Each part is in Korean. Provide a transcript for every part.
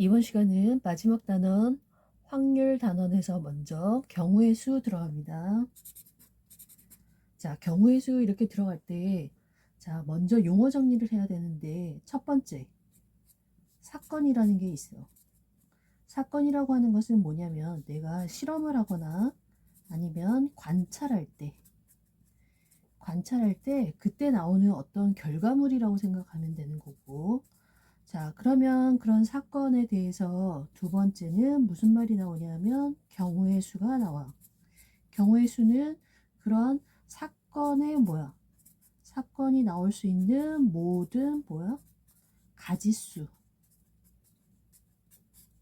이번 시간은 마지막 단원 확률 단원에서 먼저 경우의 수 들어갑니다. 자, 경우의 수 이렇게 들어갈 때, 자, 먼저 용어 정리를 해야 되는데, 첫 번째, 사건이라는 게 있어. 사건이라고 하는 것은 뭐냐면, 내가 실험을 하거나 아니면 관찰할 때 그때 나오는 어떤 결과물이라고 생각하면 되는 거고, 자, 그러면 그런 사건에 대해서 두 번째는 무슨 말이 나오냐면 경우의 수가 나와. 경우의 수는 그런 사건의 사건이 나올 수 있는 모든 가지수.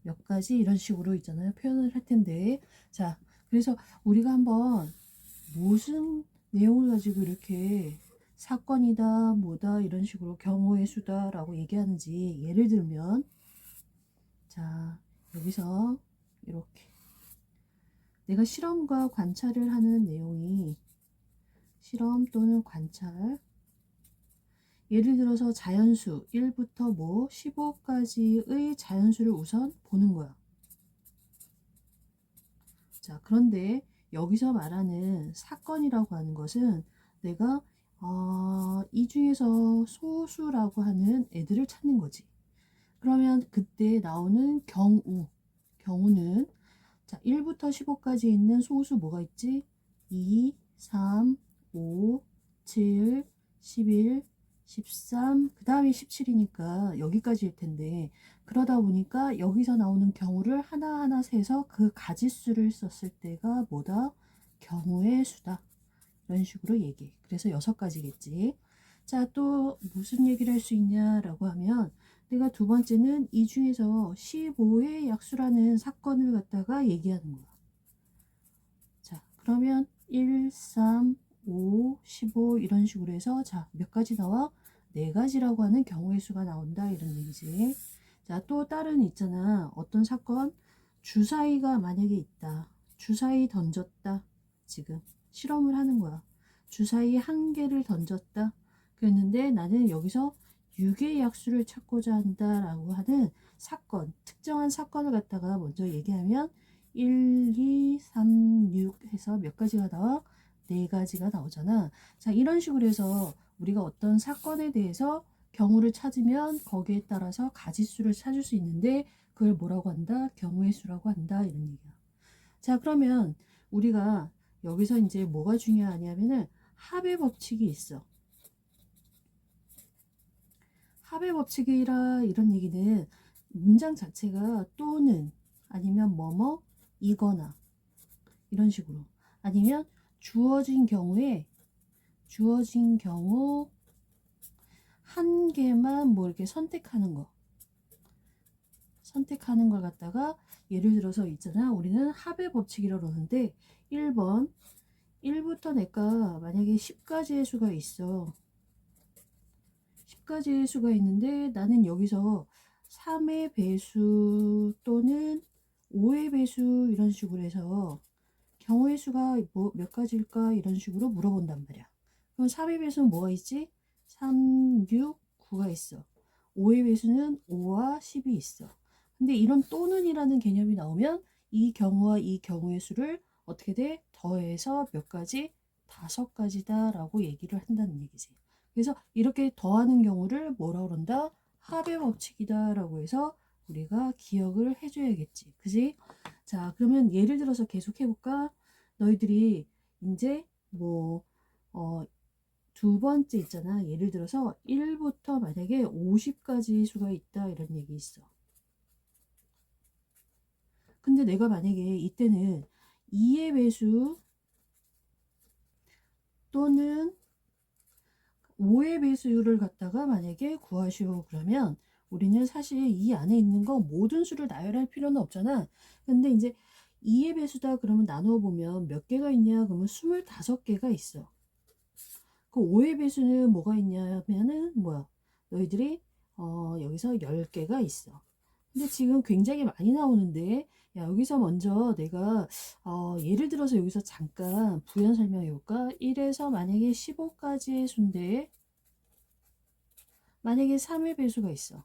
몇 가지 이런 식으로 있잖아요. 표현을 할 텐데. 자, 그래서 우리가 한번 무슨 내용을 가지고 이렇게 사건이다, 뭐다, 이런 식으로 경우의 수다라고 얘기하는지 예를 들면, 자, 여기서 이렇게 내가 실험과 관찰을 하는 내용이 실험 또는 관찰, 예를 들어서 자연수 1부터 15까지의 자연수를 우선 보는 거야. 자, 그런데 여기서 말하는 사건이라고 하는 것은 내가 이 중에서 소수라고 하는 애들을 찾는 거지. 그러면 그때 나오는 경우는 자, 1부터 15까지 있는 소수 뭐가 있지? 2, 3, 5, 7, 11, 13, 그 다음에 17이니까 여기까지일 텐데, 그러다 보니까 여기서 나오는 경우를 하나하나 세서 그 가지수를 썼을 때가 뭐다? 경우의 수다. 이런 식으로 얘기해. 그래서 6가지겠지. 자, 또 무슨 얘기를 할 수 있냐라고 하면, 내가 두 번째는 이 중에서 15의 약수라는 사건을 갖다가 얘기하는 거야. 자, 그러면 1, 3, 5, 15 이런 식으로 해서 자, 몇 가지 나와? 4가지라고 하는 경우의 수가 나온다 이런 얘기지. 자, 또 다른 있잖아. 어떤 사건? 주사위가 만약에 있다. 주사위 던졌다. 지금 실험을 하는 거야. 주사위 1개를 던졌다. 그랬는데 나는 여기서 6의 약수를 찾고자 한다라고 하는 사건, 특정한 사건을 갖다가 먼저 얘기하면 1, 2, 3, 6 해서 몇 가지가 나와? 4가지가 나오잖아. 자, 이런 식으로 해서 우리가 어떤 사건에 대해서 경우를 찾으면 거기에 따라서 가지수를 찾을 수 있는데 그걸 뭐라고 한다? 경우의 수라고 한다. 이런 얘기야. 자, 그러면 우리가 여기서 이제 뭐가 중요하냐면은 합의 법칙이 있어. 합의 법칙이라 이런 얘기는 문장 자체가 또는 아니면 뭐뭐 이거나 이런 식으로 아니면 주어진 경우 한 개만 뭐 이렇게 선택하는 걸 갖다가 예를 들어서 있잖아. 우리는 합의 법칙이라고 그러는데 1번 1부터 내가 만약에 10가지의 수가 있어. 10가지의 수가 있는데 나는 여기서 3의 배수 또는 5의 배수 이런 식으로 해서 경우의 수가 뭐 몇 가지일까 이런 식으로 물어본단 말이야. 그럼 3의 배수는 뭐가 있지? 3, 6, 9가 있어. 5의 배수는 5와 10이 있어. 근데 이런 또는이라는 개념이 나오면 이 경우와 이 경우의 수를 어떻게 돼? 더해서 몇 가지? 5가지다 라고 얘기를 한다는 얘기지. 그래서 이렇게 더하는 경우를 뭐라 그런다? 합의 법칙이다 라고 해서 우리가 기억을 해줘야겠지. 그지? 자, 그러면 예를 들어서 계속 해볼까? 너희들이 이제 두 번째 있잖아. 예를 들어서 1부터 만약에 50까지 수가 있다 이런 얘기 있어. 근데 내가 만약에 이때는 2의 배수 또는 5의 배수를 갖다가 만약에 구하시오 그러면 우리는 사실 이 안에 있는 거 모든 수를 나열할 필요는 없잖아. 근데 이제 2의 배수다 그러면 나누어 보면 몇 개가 있냐 그러면 25개가 있어. 그 5의 배수는 뭐가 있냐면은 너희들이 여기서 10개가 있어. 근데 지금 굉장히 많이 나오는데 야, 여기서 먼저 내가 예를 들어서 여기서 잠깐 부연 설명해 볼까? 1에서 만약에 15까지의 수인데 만약에 3의 배수가 있어.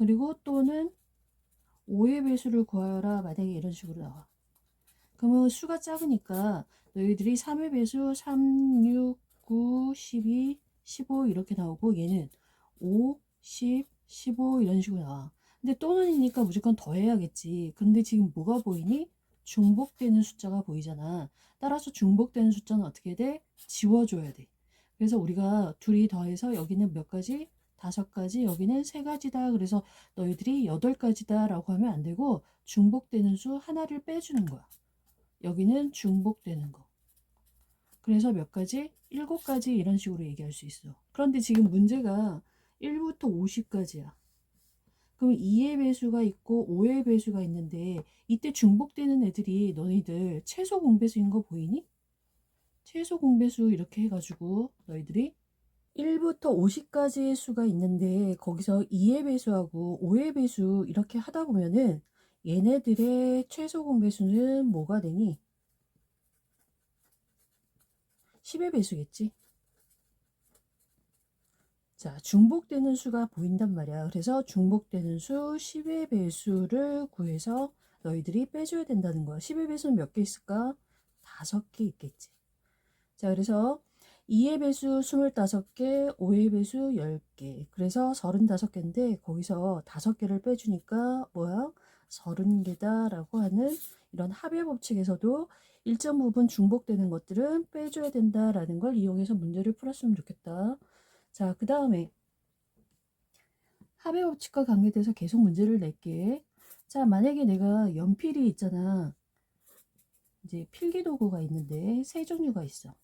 그리고 또는 5의 배수를 구하여라. 만약에 이런 식으로 나와. 그러면 수가 작으니까 너희들이 3의 배수 3, 6, 9, 12, 15 이렇게 나오고 얘는 5, 10, 15 이런 식으로 나와. 근데 또는이니까 무조건 더해야겠지. 근데 지금 뭐가 보이니? 중복되는 숫자가 보이잖아. 따라서 중복되는 숫자는 어떻게 돼? 지워줘야 돼. 그래서 우리가 둘이 더해서 여기는 몇 가지? 5가지, 여기는 3가지다. 그래서 너희들이 8가지다 라고 하면 안 되고 중복되는 수 하나를 빼주는 거야. 여기는 중복되는 거. 그래서 몇 가지? 7가지 이런 식으로 얘기할 수 있어. 그런데 지금 문제가 1부터 50까지야. 그럼 2의 배수가 있고 5의 배수가 있는데 이때 중복되는 애들이 너희들 최소 공배수인 거 보이니? 최소 공배수 이렇게 해가지고 너희들이 1부터 50까지의 수가 있는데 거기서 2의 배수하고 5의 배수 이렇게 하다 보면은 얘네들의 최소 공배수는 뭐가 되니? 10의 배수겠지. 자, 중복되는 수가 보인단 말이야. 그래서 중복되는 수 10의 배수를 구해서 너희들이 빼줘야 된다는 거야. 10의 배수는 몇 개 있을까? 5개 있겠지. 자, 그래서 2의 배수 25개, 5의 배수 10개. 그래서 35개인데 거기서 5개를 빼주니까 뭐야? 30개다 라고 하는 이런 합의 법칙에서도 일정 부분 중복되는 것들은 빼줘야 된다라는 걸 이용해서 문제를 풀었으면 좋겠다. 자, 그 다음에 합의 법칙과 관계돼서 계속 문제를 낼게. 자, 만약에 내가 연필이 있잖아. 이제 필기도구가 있는데 세 종류가 있어.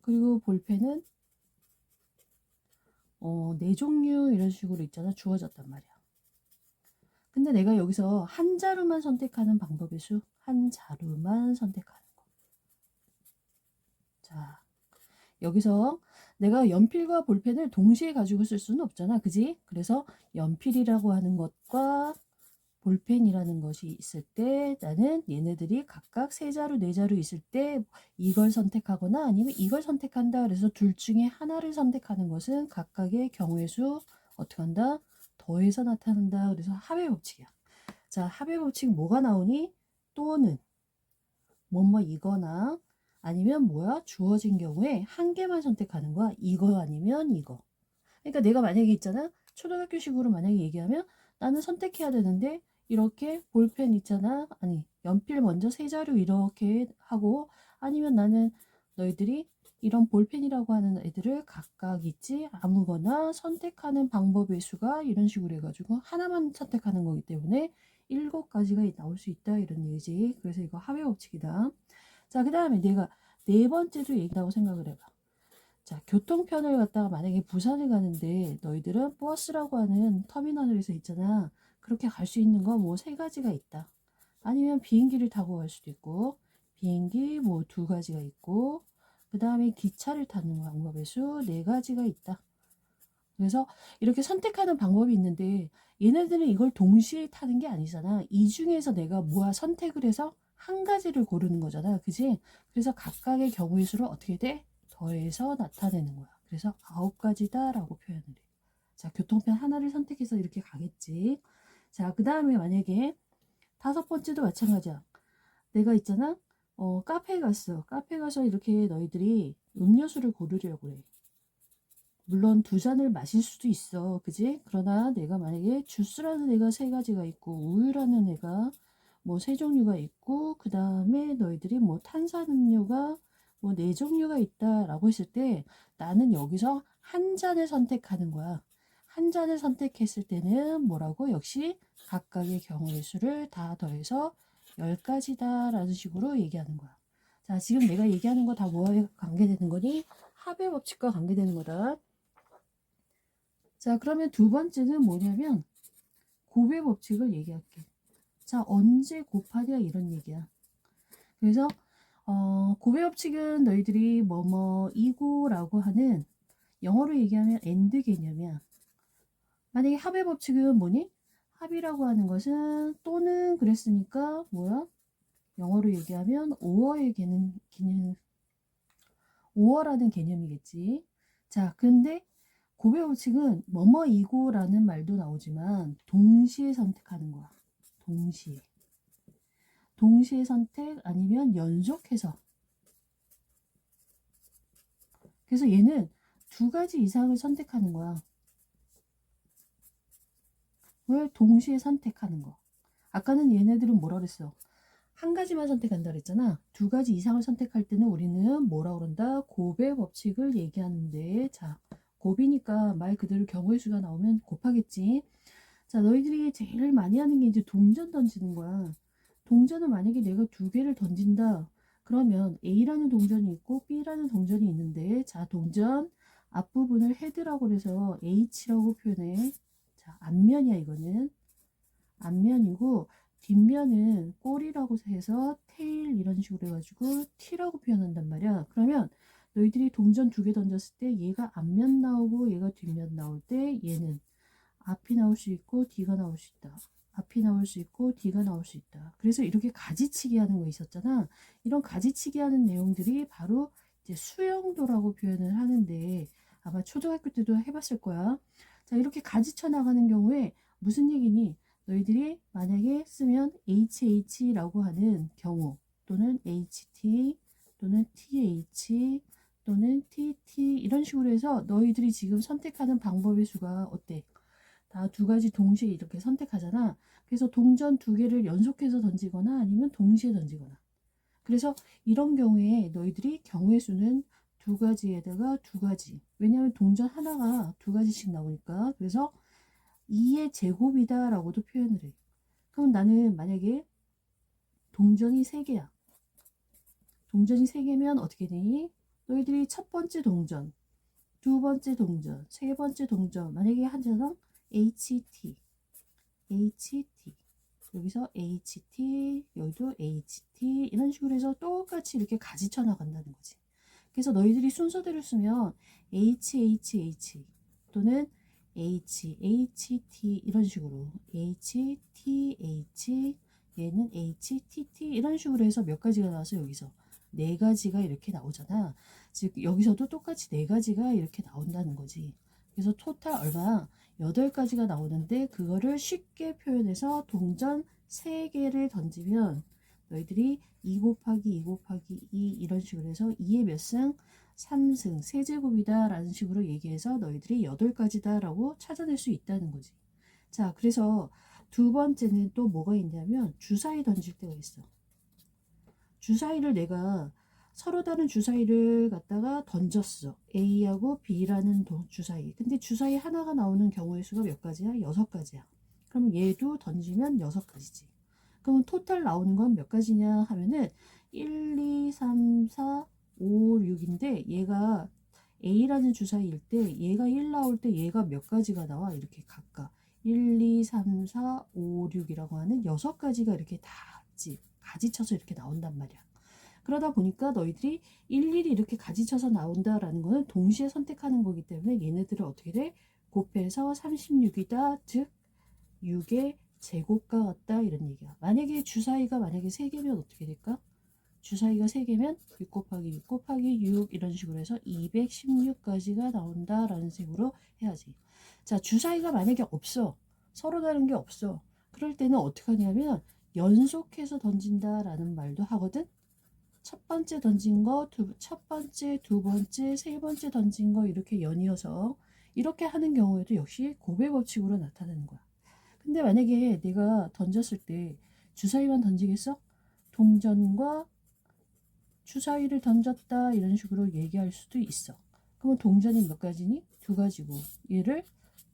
그리고 볼펜은 네 종류 이런 식으로 있잖아. 주어졌단 말이야. 근데 내가 여기서 한 자루만 선택하는 방법의 수, 한 자루만 선택하는 거. 자, 여기서 내가 연필과 볼펜을 동시에 가지고 쓸 수는 없잖아. 그지? 그래서 연필이라고 하는 것과 볼펜이라는 것이 있을 때 나는 얘네들이 각각 세 자루, 네 자루 있을 때 이걸 선택하거나 아니면 이걸 선택한다. 그래서 둘 중에 하나를 선택하는 것은 각각의 경우의 수 어떻게 한다? 더해서 나타난다. 그래서 합의 법칙이야. 자, 합의 법칙 뭐가 나오니? 또는 뭐뭐 이거나 아니면 뭐야? 주어진 경우에 한 개만 선택하는 거야. 이거 아니면 이거. 그러니까 내가 만약에 있잖아. 초등학교식으로 만약에 얘기하면 나는 선택해야 되는데 이렇게 볼펜 있잖아. 아니 연필 먼저 세 자루 이렇게 하고 아니면 나는 너희들이 이런 볼펜이라고 하는 애들을 각각 있지 아무거나 선택하는 방법의 수가 이런 식으로 해가지고 하나만 선택하는 거기 때문에 7가지가 나올 수 있다 이런 얘기지. 그래서 이거 합의 법칙이다. 자, 그 다음에 내가 네 번째도 얘기라고 생각을 해봐. 자, 교통편을 갖다가 만약에 부산을 가는데 너희들은 버스라고 하는 터미널에서 있잖아. 그렇게 갈 수 있는 거 뭐 3가지가 있다. 아니면 비행기를 타고 갈 수도 있고 비행기 뭐 2가지가 있고 그 다음에 기차를 타는 방법의 수 4가지가 있다. 그래서 이렇게 선택하는 방법이 있는데 얘네들은 이걸 동시에 타는 게 아니잖아. 이 중에서 내가 뭐야 선택을 해서 한 가지를 고르는 거잖아. 그지? 그래서 각각의 경우의 수를 어떻게 돼? 더해서 나타내는 거야. 그래서 9가지다 라고 표현을 해. 자, 교통편 하나를 선택해서 이렇게 가겠지. 자, 그 다음에 만약에 5번째도 마찬가지야. 내가 있잖아. 카페에 갔어. 카페 가서 이렇게 너희들이 음료수를 고르려고 해. 물론 2잔을 마실 수도 있어. 그지? 그러나 내가 만약에 주스라는 애가 3가지가 있고 우유라는 애가 뭐 3종류가 있고 그 다음에 너희들이 뭐 탄산음료가 뭐 4종류가 있다라고 했을 때 나는 여기서 한 잔을 선택하는 거야. 한 잔을 선택했을 때는 뭐라고? 역시 각각의 경우의 수를 다 더해서 10가지다 라는 식으로 얘기하는 거야. 자, 지금 내가 얘기하는 거 다 뭐에 관계되는 거니? 합의 법칙과 관계되는 거다. 자, 그러면 두 번째는 뭐냐면 곱의 법칙을 얘기할게. 자, 언제 곱하냐 이런 얘기야. 그래서 곱의 법칙은 너희들이 뭐뭐 이고라고 하는 영어로 얘기하면 and 개념이야. 만약에 합의 법칙은 뭐니? 합이라고 하는 것은 또는 그랬으니까 뭐야? 영어로 얘기하면 or의 개념, or라는 개념이겠지. 자, 근데 고배 법칙은 뭐뭐이고라는 말도 나오지만 동시에 선택하는 거야. 동시에. 동시에 선택 아니면 연속해서. 그래서 얘는 두 가지 이상을 선택하는 거야. 왜 동시에 선택하는 거. 아까는 얘네들은 뭐라 그랬어? 한 가지만 선택한다 그랬잖아. 두 가지 이상을 선택할 때는 우리는 뭐라 그런다? 곱의 법칙을 얘기하는데, 자, 곱이니까 말 그대로 경우의 수가 나오면 곱하겠지. 자, 너희들이 제일 많이 하는 게 이제 동전 던지는 거야. 동전은 만약에 내가 두 개를 던진다. 그러면 A라는 동전이 있고 B라는 동전이 있는데, 자, 동전 앞부분을 헤드라고 해서 H라고 표현해. 자, 앞면이야, 이거는. 앞면이고, 뒷면은 꼬리라고 해서 테일 이런 식으로 해가지고 T라고 표현한단 말이야. 그러면 너희들이 동전 두 개 던졌을 때 얘가 앞면 나오고 얘가 뒷면 나올 때 얘는 앞이 나올 수 있고 D가 나올 수 있다. 앞이 나올 수 있고 D가 나올 수 있다. 그래서 이렇게 가지치기 하는 거 있었잖아. 이런 가지치기 하는 내용들이 바로 이제 수영도라고 표현을 하는데 아마 초등학교 때도 해봤을 거야. 자, 이렇게 가지쳐 나가는 경우에 무슨 얘기니? 너희들이 만약에 쓰면 HH라고 하는 경우 또는 HT 또는 TH 또는 TT 이런 식으로 해서 너희들이 지금 선택하는 방법의 수가 어때? 다 두 가지 동시에 이렇게 선택하잖아. 그래서 동전 두 개를 연속해서 던지거나 아니면 동시에 던지거나. 그래서 이런 경우에 너희들이 경우의 수는 두 가지에다가 두 가지. 왜냐하면 동전 하나가 두 가지씩 나오니까. 그래서 2의 제곱이다 라고도 표현을 해. 그럼 나는 만약에 동전이 3개야. 동전이 3개면 어떻게 되니? 너희들이 첫 번째 동전, 두 번째 동전, 세 번째 동전 만약에 한자당 HT 여기서 HT 여기도 HT 이런 식으로 해서 똑같이 이렇게 가지쳐 나간다는 거지. 그래서 너희들이 순서대로 쓰면 HHH 또는 HHT 이런 식으로 HTH 얘는 HTT 이런 식으로 해서 몇 가지가 나와서 여기서 네 가지가 이렇게 나오잖아. 즉 여기서도 똑같이 네 가지가 이렇게 나온다는 거지. 그래서 토탈 얼마? 8가지가 나오는데 그거를 쉽게 표현해서 동전 3개를 던지면 너희들이 2 곱하기 2 곱하기 2 이런 식으로 해서 2의 몇 승? 3승 세제곱이다 라는 식으로 얘기해서 너희들이 8가지다 라고 찾아낼 수 있다는 거지. 자, 그래서 두 번째는 또 뭐가 있냐면 주사위 던질 때가 있어. 주사위를 내가 서로 다른 주사위를 갖다가 던졌어. A하고 B라는 주사위. 근데 주사위 하나가 나오는 경우의 수가 몇 가지야? 6가지야. 그럼 얘도 던지면 6가지지. 그럼 토탈 나오는 건 몇 가지냐 하면은 1, 2, 3, 4, 5, 6인데 얘가 A라는 주사위일 때 얘가 1 나올 때 얘가 몇 가지가 나와? 이렇게 각각 1, 2, 3, 4, 5, 6이라고 하는 6가지가 이렇게 다 가지쳐서 이렇게 나온단 말이야. 그러다 보니까 너희들이 일일이 이렇게 가지쳐서 나온다라는 거는 동시에 선택하는 거기 때문에 얘네들을 어떻게 돼? 곱해서 36이다. 즉 6의 제곱과 같다 이런 얘기야. 만약에 주사위가 만약에 3개면 어떻게 될까? 주사위가 3개면 6 곱하기 6 곱하기 6 이런 식으로 해서 216가지가 나온다라는 식으로 해야지. 자, 주사위가 만약에 없어. 서로 다른 게 없어. 그럴 때는 어떻게 하냐면 연속해서 던진다라는 말도 하거든. 첫 번째 던진 거, 첫 번째, 두 번째, 세 번째 던진 거 이렇게 연이어서 이렇게 하는 경우에도 역시 곱의 법칙으로 나타나는 거야. 근데 만약에 내가 던졌을 때 주사위만 던지겠어? 동전과 주사위를 던졌다 이런 식으로 얘기할 수도 있어. 그러면 동전이 몇 가지니? 2가지고 얘를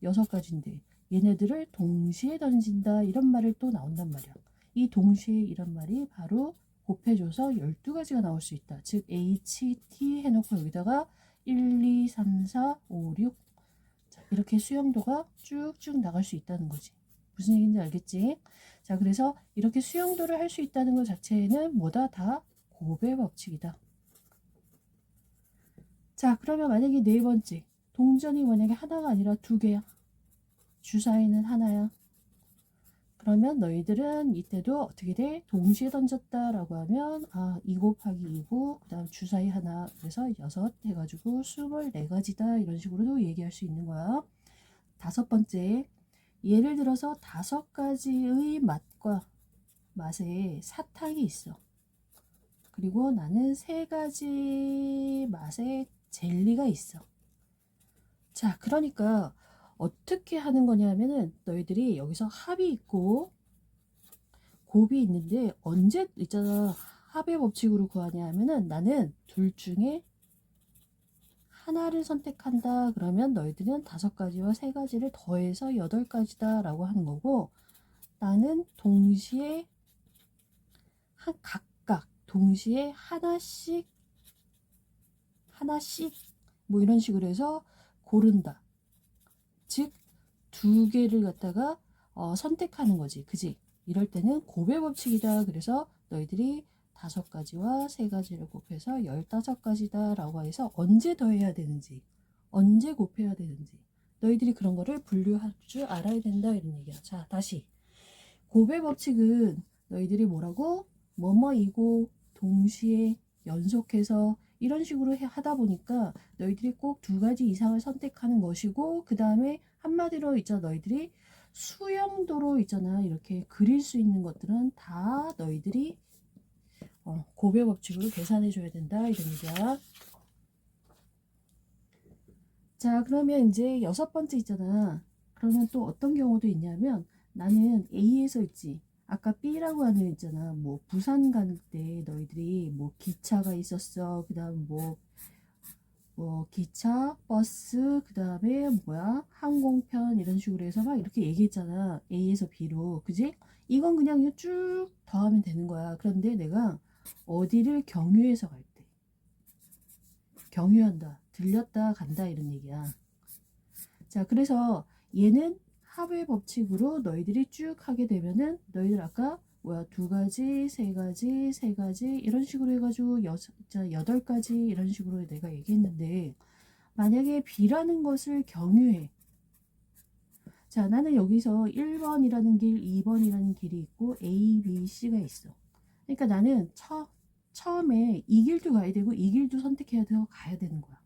6가지인데 얘네들을 동시에 던진다 이런 말을 또 나온단 말이야. 이 동시에 이런 말이 바로 곱해줘서 12가지가 나올 수 있다. 즉 HT 해놓고 여기다가 1, 2, 3, 4, 5, 6 자, 이렇게 수영도가 쭉쭉 나갈 수 있다는 거지. 무슨 얘기인지 알겠지? 자, 그래서 이렇게 수영도를 할 수 있다는 것 자체는 뭐다? 다 곱의 법칙이다. 자, 그러면 만약에 네 번째 동전이 만약에 하나가 아니라 2개야. 주사위는 하나야. 그러면 너희들은 이때도 어떻게 돼? 동시에 던졌다라고 하면 2 곱하기 2고 그 다음 주사위 하나 그래서 6 해가지고 24가지다 이런 식으로도 얘기할 수 있는 거야. 다섯 번째, 예를 들어서 5가지의 맛에 사탕이 있어. 그리고 나는 3가지 맛의 젤리가 있어. 자, 그러니까 어떻게 하는 거냐면은 너희들이 여기서 합이 있고 곱이 있는데 언제 있잖아 합의 법칙으로 구하냐 하면은 나는 둘 중에 하나를 선택한다 그러면 너희들은 5가지와 3가지를 더해서 8가지다 라고 하는 거고 나는 동시에 각각 동시에 하나씩 뭐 이런 식으로 해서 고른다. 즉 2개를 갖다가 선택하는 거지. 그지? 이럴 때는 곱의 법칙이다. 그래서 너희들이 5가지와 3가지를 곱해서 15가지다 라고 해서 언제 더해야 되는지 언제 곱해야 되는지 너희들이 그런 거를 분류할 줄 알아야 된다 이런 얘기야. 자, 다시 곱의 법칙은 너희들이 뭐라고? 뭐뭐이고 동시에 연속해서 이런 식으로 하다 보니까 너희들이 꼭 2가지 이상을 선택하는 것이고 그 다음에 한마디로 있잖아 너희들이 수영도로 있잖아 이렇게 그릴 수 있는 것들은 다 너희들이 곱의 법칙으로 계산해 줘야 된다 이런 얘기야. 자, 그러면 이제 6번째 있잖아. 그러면 또 어떤 경우도 있냐면 나는 A에서 있지. 아까 B라고 하는 있잖아. 뭐 부산 갈 때 너희들이 뭐 기차가 있었어. 그 다음 뭐 기차, 버스, 그 다음에 뭐야 항공편 이런 식으로 해서 막 이렇게 얘기했잖아. A에서 B로. 그지? 이건 그냥 쭉 더하면 되는 거야. 그런데 내가 어디를 경유해서 갈 때. 경유한다. 들렸다 간다 이런 얘기야. 자, 그래서 얘는 합의 법칙으로 너희들이 쭉 하게 되면은 너희들 아까 뭐야 2가지, 3가지, 3가지 이런 식으로 해가지고 8가지 이런 식으로 내가 얘기했는데 만약에 B라는 것을 경유해. 자, 나는 여기서 1번이라는 길, 2번이라는 길이 있고 A, B, C가 있어. 그러니까 나는 처음에 이 길도 가야 되고 이 길도 선택해야 돼서 가야 되는 거야.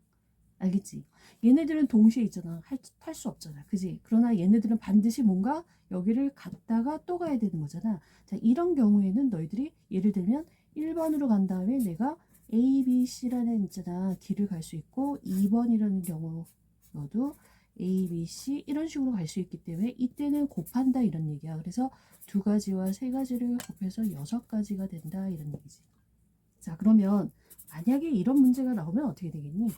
알겠지? 얘네들은 동시에 있잖아. 탈 수 없잖아. 그지? 그러나 얘네들은 반드시 뭔가 여기를 갔다가 또 가야 되는 거잖아. 자, 이런 경우에는 너희들이 예를 들면 1번으로 간 다음에 내가 A, B, C라는 있잖아. 길을 갈 수 있고 2번이라는 경우도 A, B, C 이런 식으로 갈 수 있기 때문에 이때는 곱한다 이런 얘기야. 그래서 2가지와 3가지를 곱해서 6가지가 된다 이런 얘기지. 자, 그러면 만약에 이런 문제가 나오면 어떻게 되겠니?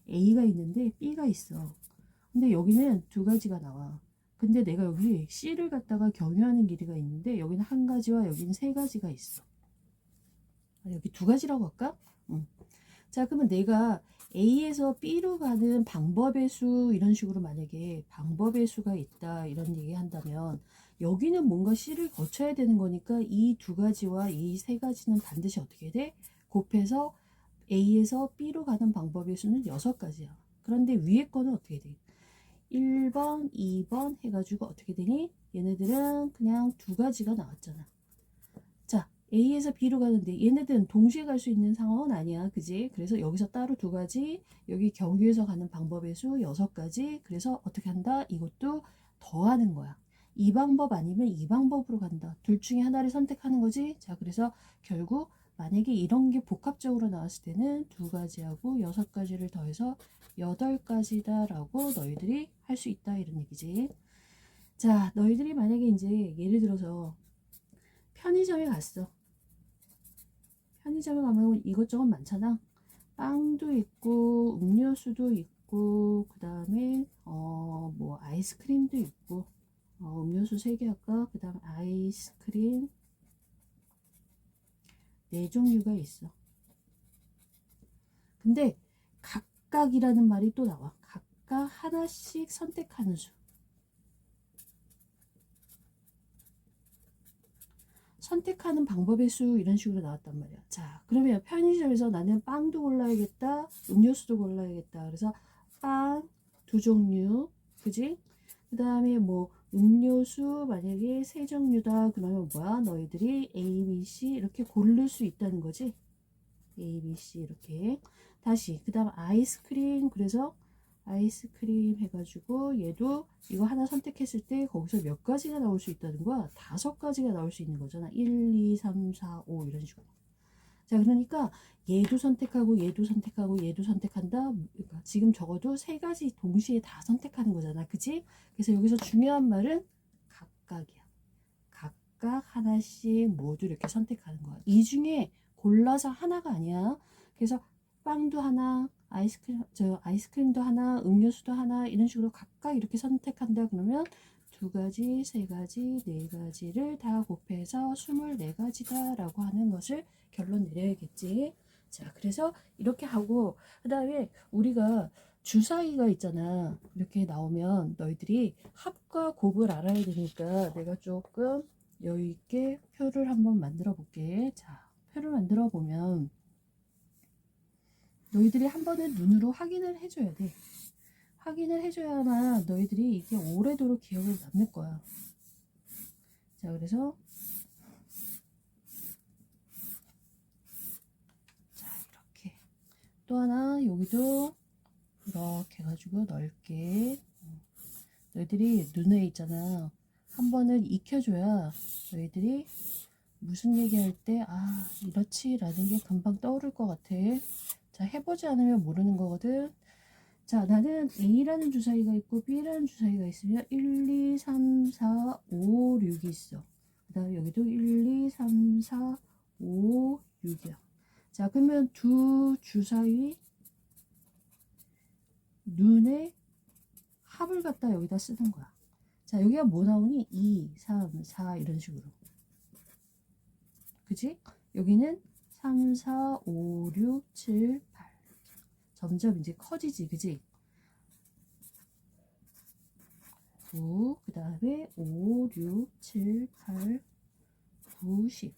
A가 있는데 B가 있어. 근데 여기는 2가지가 나와. 근데 내가 여기 C를 갖다가 경유하는 길이가 있는데 여기는 1가지와 여기는 3가지가 있어. 여기 2가지라고 할까? 응. 자, 그러면 내가 A에서 B로 가는 방법의 수 이런 식으로 만약에 방법의 수가 있다 이런 얘기 한다면 여기는 뭔가 C를 거쳐야 되는 거니까 이 2가지와 이 3가지는 반드시 어떻게 돼? 곱해서 A에서 B로 가는 방법의 수는 6가지야. 그런데 위에 거는 어떻게 돼? 1번, 2번 해가지고 어떻게 되니? 얘네들은 그냥 2가지가 나왔잖아. 자, A에서 B로 가는데 얘네들은 동시에 갈 수 있는 상황은 아니야. 그지? 그래서 여기서 따로 2가지, 여기 경유해서 가는 방법의 수 6가지. 그래서 어떻게 한다? 이것도 더하는 거야. 이 방법 아니면 이 방법으로 간다. 둘 중에 하나를 선택하는 거지. 자, 그래서 결국 만약에 이런 게 복합적으로 나왔을 때는 2가지하고 6가지를 더해서 8가지다 라고 너희들이 할 수 있다 이런 얘기지. 자, 너희들이 만약에 이제 예를 들어서 편의점에 갔어. 편의점에 가면 이것저것 많잖아. 빵도 있고 음료수도 있고 그 다음에 뭐 아이스크림도 있고 음료수 3개 할까? 그 다음 아이스크림 4종류가 있어. 근데 각각이라는 말이 또 나와. 각각 하나씩 선택하는 수. 선택하는 방법의 수 이런 식으로 나왔단 말이야. 자, 그러면 편의점에서 나는 빵도 골라야겠다. 음료수도 골라야겠다. 그래서 빵 2종류. 그지? 그 다음에 뭐 음료수 만약에 세 종류다 그러면 뭐야? 너희들이 A, B, C 이렇게 고를 수 있다는 거지. A, B, C 이렇게. 다시 그 다음 아이스크림. 그래서 아이스크림 해가지고 얘도 이거 하나 선택했을 때 거기서 몇 가지가 나올 수 있다는 거야. 5가지가 나올 수 있는 거잖아. 1, 2, 3, 4, 5 이런 식으로. 자, 그러니까 얘도 선택하고 얘도 선택하고 얘도 선택한다. 그러니까 지금 적어도 3가지 동시에 다 선택하는 거잖아. 그치? 그래서 여기서 중요한 말은 각각이야. 각각 하나씩 모두 이렇게 선택하는 거야. 이 중에 골라서 하나가 아니야. 그래서 빵도 하나, 아이스크림도 하나, 음료수도 하나 이런 식으로 각각 이렇게 선택한다 그러면 2가지, 3가지, 4가지를 다 곱해서 24가지다 라고 하는 것을 결론 내려야겠지. 자, 그래서 이렇게 하고 그 다음에 우리가 주사위가 있잖아. 이렇게 나오면 너희들이 합과 곱을 알아야 되니까 내가 조금 여유 있게 표를 한번 만들어 볼게. 자, 표를 만들어 보면 너희들이 한 번은 눈으로 확인을 해줘야 돼. 확인을 해줘야만 너희들이 이게 오래도록 기억을 남을 거야. 자, 그래서 자, 이렇게 또 하나 여기도 이렇게 해가지고 넓게 너희들이 눈에 있잖아. 한 번을 익혀줘야 너희들이 무슨 얘기할 때 아 이렇지 라는 게 금방 떠오를 것 같아. 자, 해보지 않으면 모르는 거거든. 자, 나는 A라는 주사위가 있고 B라는 주사위가 있으면 1, 2, 3, 4, 5, 6이 있어. 그 다음에 여기도 1, 2, 3, 4, 5, 6이야. 자, 그러면 두 주사위 눈에 합을 갖다 여기다 쓰는 거야. 자, 여기가 뭐 나오니? 2, 3, 4 이런 식으로. 그지? 여기는 3, 4, 5, 6, 7, 8. 점점 이제 커지지, 그지? 9, 그 다음에 5, 6, 7, 8, 9, 10.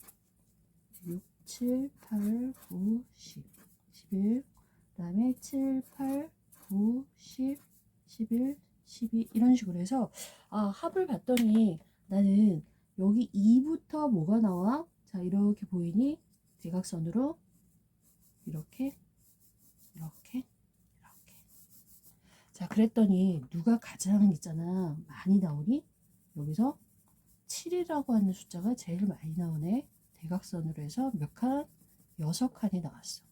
6, 7, 8, 9, 10. 11. 그 다음에 7, 8, 9, 10, 11, 12. 이런 식으로 해서, 아, 합을 봤더니 나는 여기 2부터 뭐가 나와? 자, 이렇게 보이니? 대각선으로 이렇게 이렇게 이렇게. 자, 그랬더니 누가 가장 있잖아 많이 나오니? 여기서 7이라고 하는 숫자가 제일 많이 나오네. 대각선으로 해서 몇 칸? 6칸이 나왔어.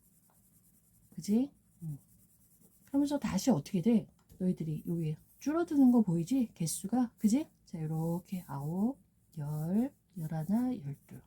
그지? 그러면서 다시 어떻게 돼? 너희들이 여기 줄어드는 거 보이지? 개수가. 그지? 자, 이렇게 9, 10, 11, 12.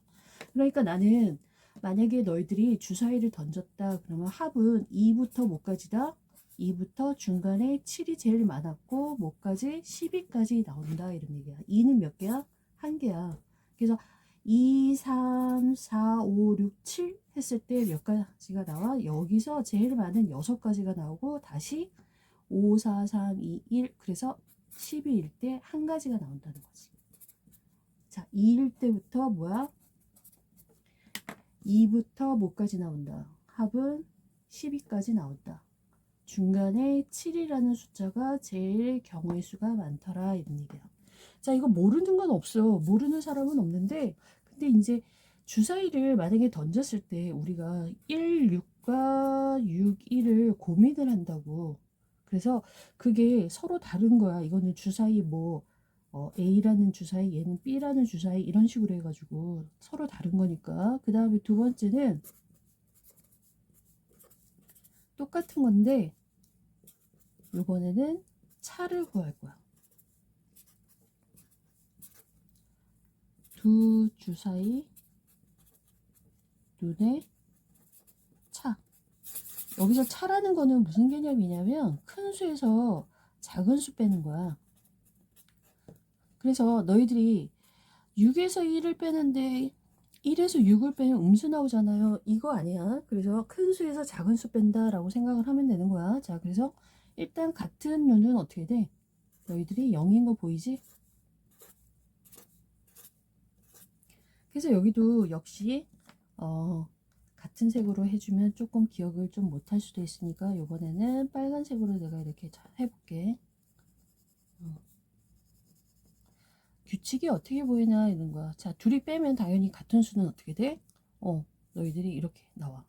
그러니까 나는 만약에 너희들이 주사위를 던졌다 그러면 합은 2부터 못까지다. 2부터 중간에 7이 제일 많았고 못까지 10위까지 나온다 이런 얘기야. 2는 몇 개야? 한 개야. 그래서 2, 3, 4, 5, 6, 7 했을 때 몇 가지가 나와? 여기서 제일 많은 6가지가 나오고 다시 5, 4, 3, 2, 1 그래서 12일 때 한 가지가 나온다는 거지. 자, 2일 때부터 뭐야? 2부터 뭐까지 나온다. 합은 10위까지 나온다. 중간에 7이라는 숫자가 제일 경우의 수가 많더라 이런 얘기야. 자, 이거 모르는 건 없어. 모르는 사람은 없는데 근데 이제 주사위를 만약에 던졌을 때 우리가 1, 6과 6, 1을 고민을 한다고. 그래서 그게 서로 다른 거야. 이거는 주사위 뭐 A라는 주사위, 얘는 B라는 주사위 이런 식으로 해가지고 서로 다른 거니까. 그 다음에 두 번째는 똑같은 건데 이번에는 차를 구할 거야. 두 주사위 눈에 차. 여기서 차라는 거는 무슨 개념이냐면 큰 수에서 작은 수 빼는 거야. 그래서 너희들이 6에서 1을 빼는데 1에서 6을 빼면 음수 나오잖아요. 이거 아니야. 그래서 큰 수에서 작은 수 뺀다 라고 생각을 하면 되는 거야. 자, 그래서 일단 같은 눈은 어떻게 돼? 너희들이 0인 거 보이지? 그래서 여기도 역시 같은 색으로 해주면 조금 기억을 좀 못할 수도 있으니까 이번에는 빨간색으로 내가 이렇게 해볼게. 규칙이 어떻게 보이나 이런 거야. 자, 둘이 빼면 당연히 같은 수는 어떻게 돼? 너희들이 이렇게 나와.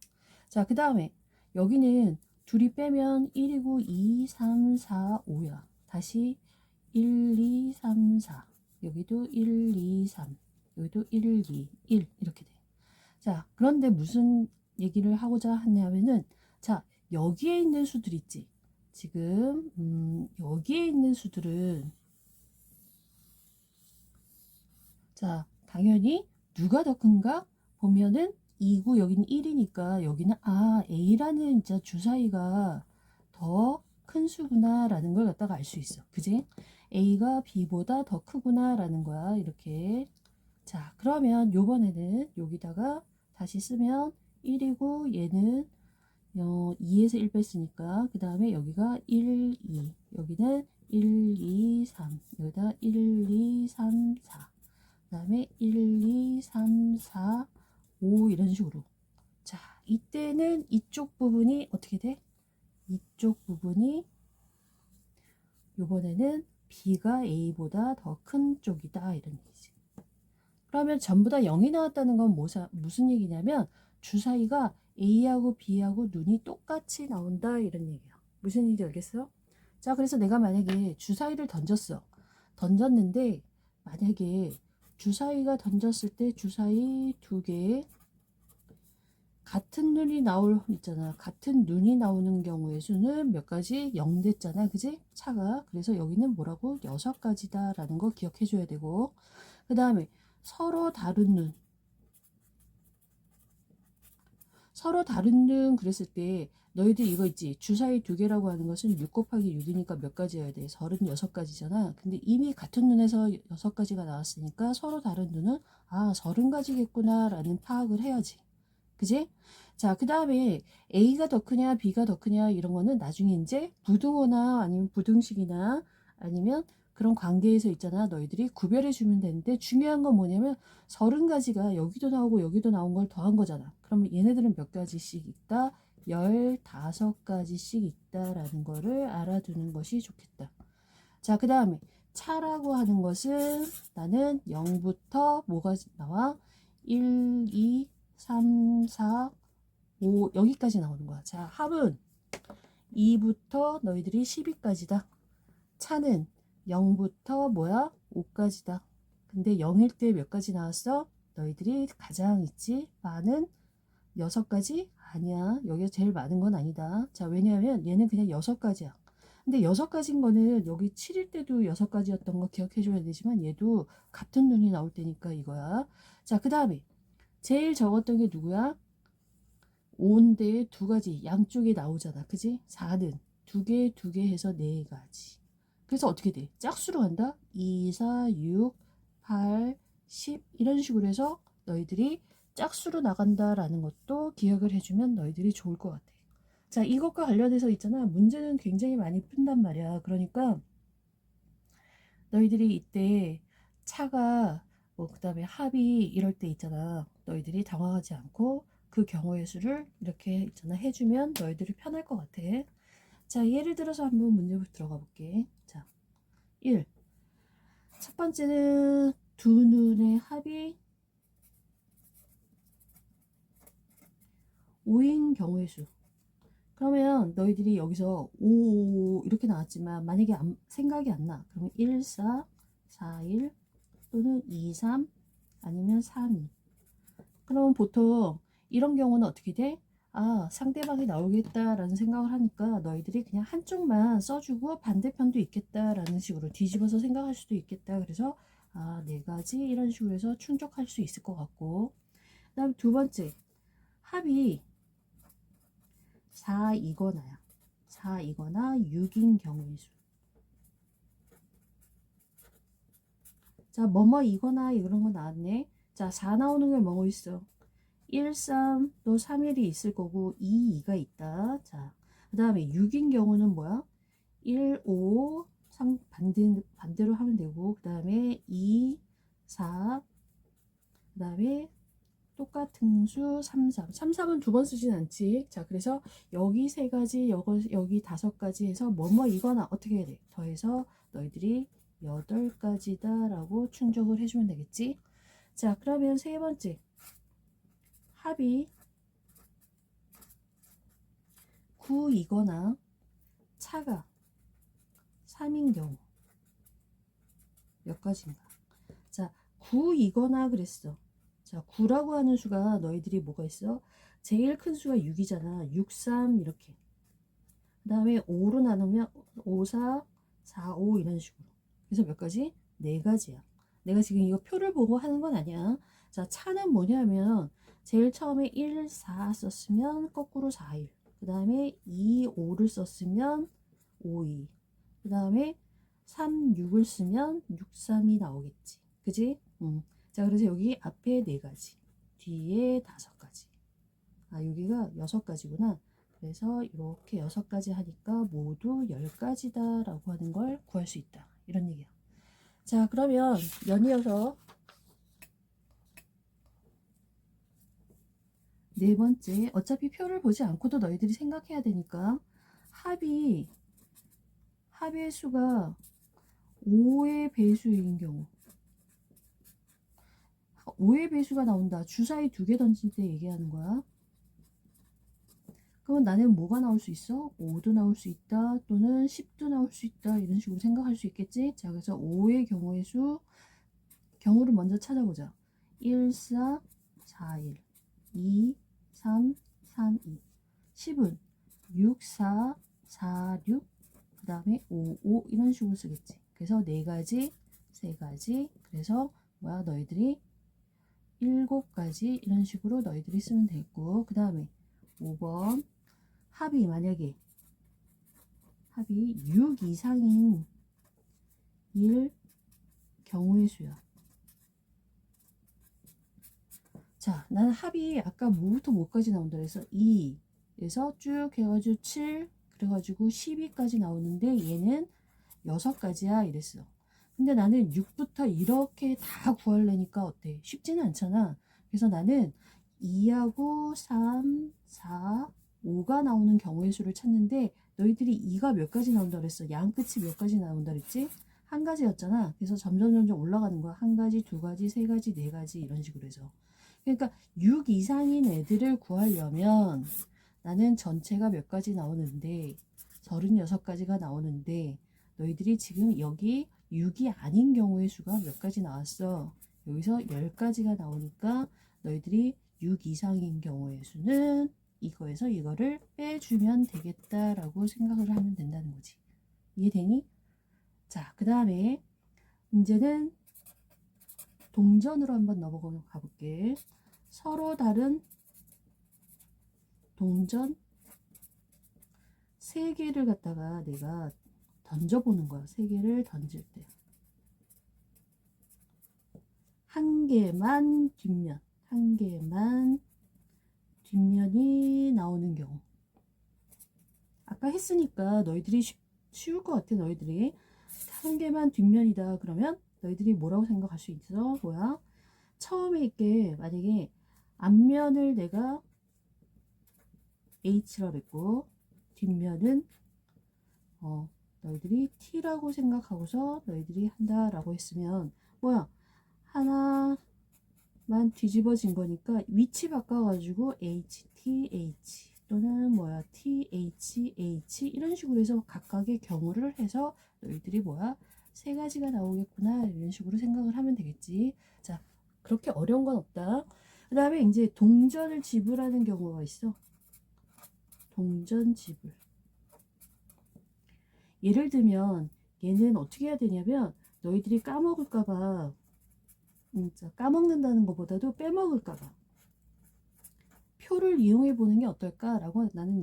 자, 그 다음에 여기는 둘이 빼면 1이고 2, 3, 4, 5야. 다시 1, 2, 3, 4. 여기도 1, 2, 3. 여기도 1, 2, 1 이렇게 돼. 자, 그런데 무슨 얘기를 하고자 하냐면은 자, 여기에 있는 수들 있지. 지금 여기에 있는 수들은 자, 당연히 누가 더 큰가 보면은 2고 여기는 1이니까 여기는 A라는 이제 주사위가 더 큰 수구나 라는 걸 갖다가 알 수 있어. 그지? A가 B보다 더 크구나 라는 거야. 이렇게. 자, 그러면 요번에는 여기다가 다시 쓰면 1이고 얘는 2에서 1 뺐으니까 그 다음에 여기가 1, 2 여기는 1, 2, 3 여기다 1, 2, 3, 4 그 다음에 1, 2, 3, 4, 5 이런 식으로. 자, 이때는 이쪽 부분이 어떻게 돼? 이쪽 부분이 요번에는 B가 A보다 더 큰 쪽이다 이런 얘기지. 그러면 전부 다 0이 나왔다는 건 무슨 얘기냐면 주사위가 A하고 B하고 눈이 똑같이 나온다 이런 얘기야. 무슨 얘기인지 알겠어? 자, 그래서 내가 만약에 주사위를 던졌어. 던졌는데 만약에 주사위가 던졌을 때 주사위 두 개 같은 눈이 나올 있잖아. 같은 눈이 나오는 경우의 수는 몇 가지 0 됐잖아. 그지? 차가. 그래서 여기는 뭐라고? 6가지다 라는 거 기억해 줘야 되고 그 다음에 서로 다른 눈 서로 다른 눈 그랬을 때 너희들 이거 있지 주사위 두 개라고 하는 것은 6 곱하기 6이니까 몇 가지여야 돼 36가지잖아 근데 이미 같은 눈에서 6가지가 나왔으니까 서로 다른 눈은 30가지겠구나 라는 파악을 해야지 그지? 자, 그 다음에 A가 더 크냐 B가 더 크냐 이런 거는 나중에 이제 부등호나 아니면 부등식이나 아니면 그런 관계에서 있잖아 너희들이 구별해 주면 되는데 중요한 건 뭐냐면 30가지가 여기도 나오고 여기도 나온 걸 더한 거잖아 그러면 얘네들은 몇 가지씩 있다? 15가지씩 있다라는 거를 알아두는 것이 좋겠다 자, 그 다음에 차라고 하는 것은 나는 0부터 뭐가 나와? 1, 2, 3, 4, 5 여기까지 나오는 거야. 자, 합은 2부터 너희들이 10위까지다. 차는 0부터 뭐야? 5까지다. 근데 0일 때 몇 가지 나왔어? 너희들이 가장 있지? 많은 6가지? 아니야. 여기서 제일 많은 건 아니다. 자, 왜냐하면 얘는 그냥 6가지야. 근데 6가지인 거는 여기 7일 때도 6가지였던 거 기억해 줘야 되지만 얘도 같은 눈이 나올 때니까 이거야. 자, 그 다음에 제일 적었던 게 누구야? 5인데 2가지 양쪽에 나오잖아. 그지? 4는 2개, 2개 해서 4가지. 그래서 어떻게 돼? 짝수로 간다? 2, 4, 6, 8, 10 이런 식으로 해서 너희들이 짝수로 나간다라는 것도 기억을 해주면 너희들이 좋을 것 같아. 자, 이것과 관련해서 있잖아. 문제는 굉장히 많이 푼단 말이야. 그러니까 너희들이 이때 차가 그 다음에 합이 이럴 때 있잖아. 너희들이 당황하지 않고 그 경우의 수를 이렇게 있잖아 해주면 너희들이 편할 것 같아. 자, 예를 들어서 한번 문제부터 들어가 볼게. 자, 1. 첫 번째는 두 눈의 합이 5인 경우의 수. 그러면 너희들이 여기서 5 이렇게 나왔지만 만약에 생각이 안 나. 그러면 1, 4, 4, 1 또는 2, 3 아니면 3, 2. 그럼 보통 이런 경우는 어떻게 돼? 상대방이 나오겠다라는 생각을 하니까 너희들이 그냥 한쪽만 써주고 반대편도 있겠다라는 식으로 뒤집어서 생각할 수도 있겠다. 그래서 4가지 이런 식으로 해서 충족할 수 있을 것 같고 그 다음 두 번째 합이 4이거나야. 4이거나 6인 경우의 수. 자, 뭐뭐이거나 이런 거 나왔네. 자, 4 나오는 게 뭐뭐 있어? 1, 3, 또 3일이 있을 거고 2, 2가 있다. 자, 그 다음에 6인 경우는 뭐야? 1, 5, 3 반대로 하면 되고 그 다음에 2, 4, 그 다음에 똑같은 수 3, 3. 3, 3은 두 번 쓰진 않지. 자, 그래서 여기 3가지, 여기 5가지 해서 뭐뭐이거나 어떻게 해야 돼? 더해서 너희들이 8가지다 라고 충족을 해주면 되겠지. 자, 그러면 세 번째 합이 9이거나 차가 3인 경우 몇 가지인가? 자, 9이거나 그랬어. 자, 9라고 하는 수가 너희들이 뭐가 있어? 제일 큰 수가 6이잖아. 6, 3 이렇게. 그 다음에 5로 나누면 5, 4, 4, 5 이런 식으로. 그래서 몇 가지? 4가지야. 내가 지금 이거 표를 보고 하는 건 아니야. 자, 차는 뭐냐면 제일 처음에 1, 4 썼으면 거꾸로 4, 1. 그 다음에 2, 5를 썼으면 5, 2. 그 다음에 3, 6을 쓰면 6, 3이 나오겠지. 그지? 자, 그래서 여기 앞에 4가지, 뒤에 5가지. 아, 여기가 6가지구나. 그래서 이렇게 6가지 하니까 모두 10가지다 라고 하는 걸 구할 수 있다. 이런 얘기야. 자, 그러면 연이어서 네 번째, 어차피 표를 보지 않고도 너희들이 생각해야 되니까 합의 수가 5의 배수인 경우, 5의 배수가 나온다. 주사위 2개 던질 때 얘기하는 거야. 그러면 나는 뭐가 나올 수 있어? 5도 나올 수 있다, 또는 10도 나올 수 있다, 이런 식으로 생각할 수 있겠지. 자, 그래서 5의 경우의 수, 경우를 먼저 찾아보자. 1, 4, 4, 1, 2, 3, 3, 2. 10은 6, 4, 4, 6, 그 다음에 5, 5 이런 식으로 쓰겠지. 그래서 4가지, 3가지, 그래서 뭐야, 너희들이 7가지 이런 식으로 너희들이 쓰면 되고, 그 다음에 5번 합이 만약에 합이 6 이상인 1 경우의 수야. 자, 나는 합이 아까 뭐부터 뭐까지 나온다 그래서 2에서 쭉 해가지고 7, 그래가지고 12까지 나오는데 얘는 6가지야 이랬어. 근데 나는 6부터 이렇게 다 구하려니까 어때? 쉽지는 않잖아. 그래서 나는 2하고 3, 4, 5가 나오는 경우의 수를 찾는데, 너희들이 2가 몇 가지 나온다 그랬어? 양 끝이 몇 가지 나온다 그랬지? 한 가지였잖아. 그래서 점점 올라가는 거야. 한 가지, 두 가지, 세 가지, 네 가지 이런 식으로 해서. 그러니까 6 이상인 애들을 구하려면 나는 전체가 몇 가지 나오는데 36가지가 나오는데, 너희들이 지금 여기 6이 아닌 경우의 수가 몇 가지 나왔어? 여기서 10가지가 나오니까 너희들이 6 이상인 경우의 수는 이거에서 이거를 빼주면 되겠다라고 생각을 하면 된다는 거지. 이해되니? 자, 그 다음에 이제는 동전으로 한번 넘어가 볼게. 서로 다른 동전 3개를 갖다가 내가 던져보는 거야. 3개를 던질 때. 한 개만 뒷면이 나오는 경우. 아까 했으니까 너희들이 쉬울 것 같아. 너희들이 한 개만 뒷면이다 그러면 너희들이 뭐라고 생각할 수 있어? 뭐야? 처음에 있게 만약에 앞면을 내가 H라고 했고 뒷면은 너희들이 T라고 생각하고서 너희들이 한다라고 했으면 뭐야? 하나만 뒤집어진 거니까 위치 바꿔가지고 HTH 또는 뭐야 THH 이런 식으로 해서 각각의 경우를 해서 너희들이 뭐야 3가지가 나오겠구나 이런 식으로 생각을 하면 되겠지. 자, 그렇게 어려운 건 없다. 그 다음에 이제 동전을 지불하는 경우가 있어. 동전 지불. 예를 들면 얘는 어떻게 해야 되냐면 너희들이 까먹을까봐, 까먹는다는 것보다도 빼먹을까봐 표를 이용해 보는 게 어떨까라고 나는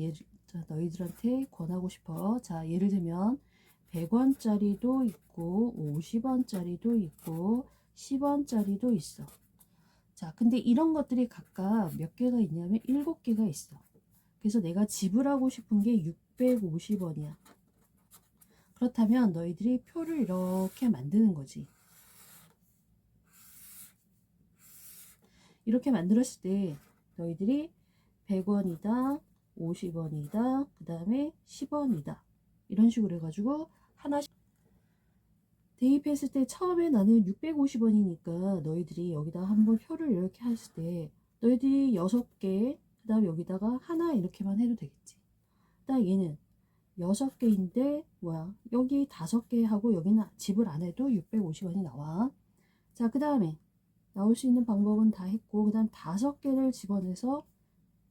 너희들한테 권하고 싶어. 자, 예를 들면 100원짜리도 있고 50원짜리도 있고 10원짜리도 있어. 자, 근데 이런 것들이 각각 몇 개가 있냐면 7개가 있어. 그래서 내가 지불하고 싶은 게 650원이야. 그렇다면 너희들이 표를 이렇게 만드는 거지. 이렇게 만들었을 때 너희들이 100원이다, 50원이다, 그 다음에 10원이다. 이런 식으로 해가지고 하나씩 대입했을 때 처음에 나는 650원이니까 너희들이 여기다 한번 표를 이렇게 했을 때 너희들이 6개, 그 다음 여기다가 하나 이렇게만 해도 되겠지. 딱 얘는 6개인데 뭐야, 여기 5개 하고 여기는 집을 안 해도 650원이 나와. 자, 그 다음에 나올 수 있는 방법은 다 했고, 그 다음 5개를 집어내서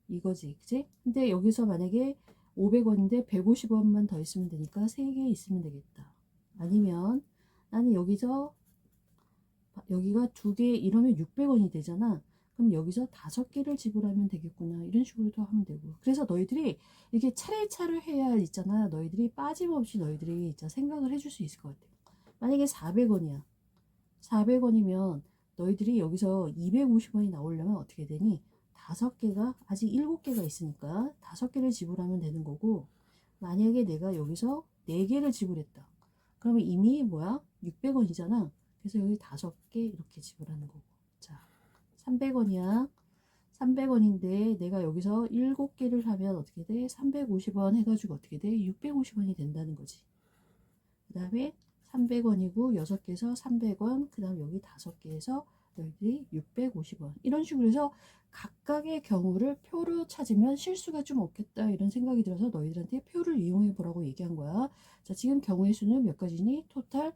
이거지, 그치? 근데 여기서 만약에 500원인데 150원만 더 있으면 되니까 3개 있으면 되겠다. 아니면 나는 여기서 여기가 2개 이러면 600원이 되잖아. 그럼 여기서 5개를 지불하면 되겠구나. 이런 식으로도 하면 되고. 그래서 너희들이 이렇게 차례차례 해야 있잖아. 너희들이 빠짐없이 너희들이 진짜 생각을 해줄 수 있을 것 같아. 만약에 400원이야. 400원이면 너희들이 여기서 250원이 나오려면 어떻게 되니? 5개가 아직 7개가 있으니까 5개를 지불하면 되는 거고, 만약에 내가 여기서 4개를 지불했다. 그러면 이미 뭐야? 600원이잖아. 그래서 여기 5개 이렇게 지불하는 거고. 자, 300원이야. 300원인데 내가 여기서 7개를 하면 어떻게 돼? 350원 해가지고 어떻게 돼? 650원이 된다는 거지. 그 다음에 300원이고 6개에서 300원, 그 다음 여기 5개에서 너희들이 650원. 이런 식으로 해서 각각의 경우를 표로 찾으면 실수가 좀 없겠다 이런 생각이 들어서 너희들한테 표를 이용해 보라고 얘기한 거야. 자, 지금 경우의 수는 몇 가지니? 토탈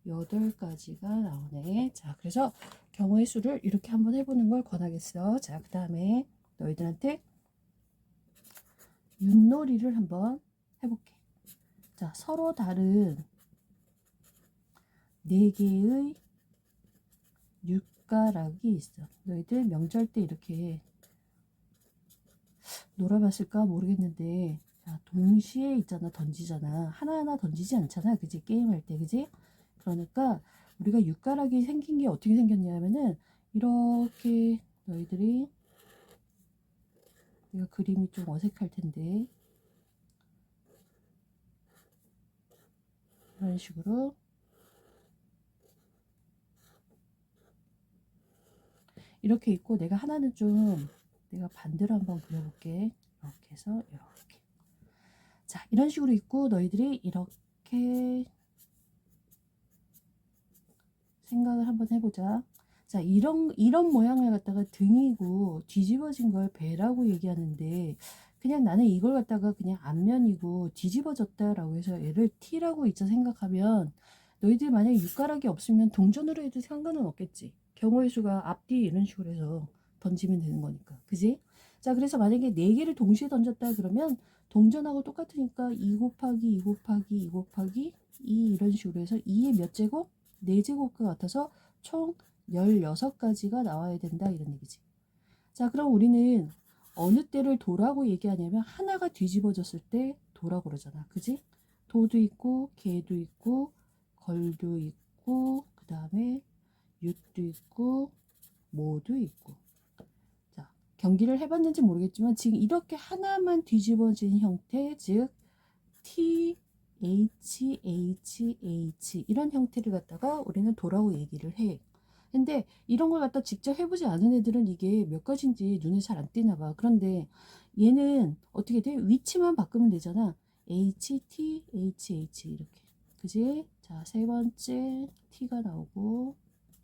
8가지가 나오네. 자, 그래서 경우의 수를 이렇게 한번 해보는 걸 권하겠어. 자, 그 다음에 너희들한테 윷놀이를 한번 해볼게. 자, 서로 다른 4개의 육가락이 있어. 너희들 명절 때 이렇게 놀아봤을까 모르겠는데, 자, 동시에 있잖아, 던지잖아. 하나하나 던지지 않잖아, 그지? 게임할 때, 그지? 그러니까 우리가 육가락이 생긴 게 어떻게 생겼냐면은 이렇게 너희들이, 내가 그림이 좀 어색할 텐데 이런 식으로 이렇게 있고, 내가 하나는 좀 내가 반대로 한번 그려볼게. 이렇게 해서 이렇게. 자, 이런 식으로 있고 너희들이 이렇게 생각을 한번 해보자. 자, 이런 모양을 갖다가 등이고 뒤집어진 걸 배라고 얘기하는데, 그냥 나는 이걸 갖다가 그냥 앞면이고 뒤집어졌다라고 해서 얘를 T라고 있자 생각하면, 너희들 만약에 육가락이 없으면 동전으로 해도 상관은 없겠지. 경우의 수가 앞뒤 이런 식으로 해서 던지면 되는 거니까. 그지? 자, 그래서 만약에 4개를 동시에 던졌다 그러면 동전하고 똑같으니까 2 곱하기 2 곱하기 2 곱하기 2 이런 식으로 해서 2의 몇 제곱? 4제곱과 같아서 총 16가지가 나와야 된다 이런 얘기지. 자, 그럼 우리는 어느 때를 도라고 얘기하냐면 하나가 뒤집어졌을 때 도라고 그러잖아. 그지? 도도 있고 개도 있고 걸도 있고 그 다음에 윷도 있고 모도 있고. 자, 경기를 해봤는지 모르겠지만 지금 이렇게 하나만 뒤집어진 형태, 즉 T, H, H, H 이런 형태를 갖다가 우리는 도라고 얘기를 해. 근데 이런 걸 갖다 직접 해보지 않은 애들은 이게 몇 가지인지 눈에 잘 안 띄나 봐. 그런데 얘는 어떻게 돼? 위치만 바꾸면 되잖아. H, T, H, H 이렇게. 그지? 자, 세 번째 T가 나오고,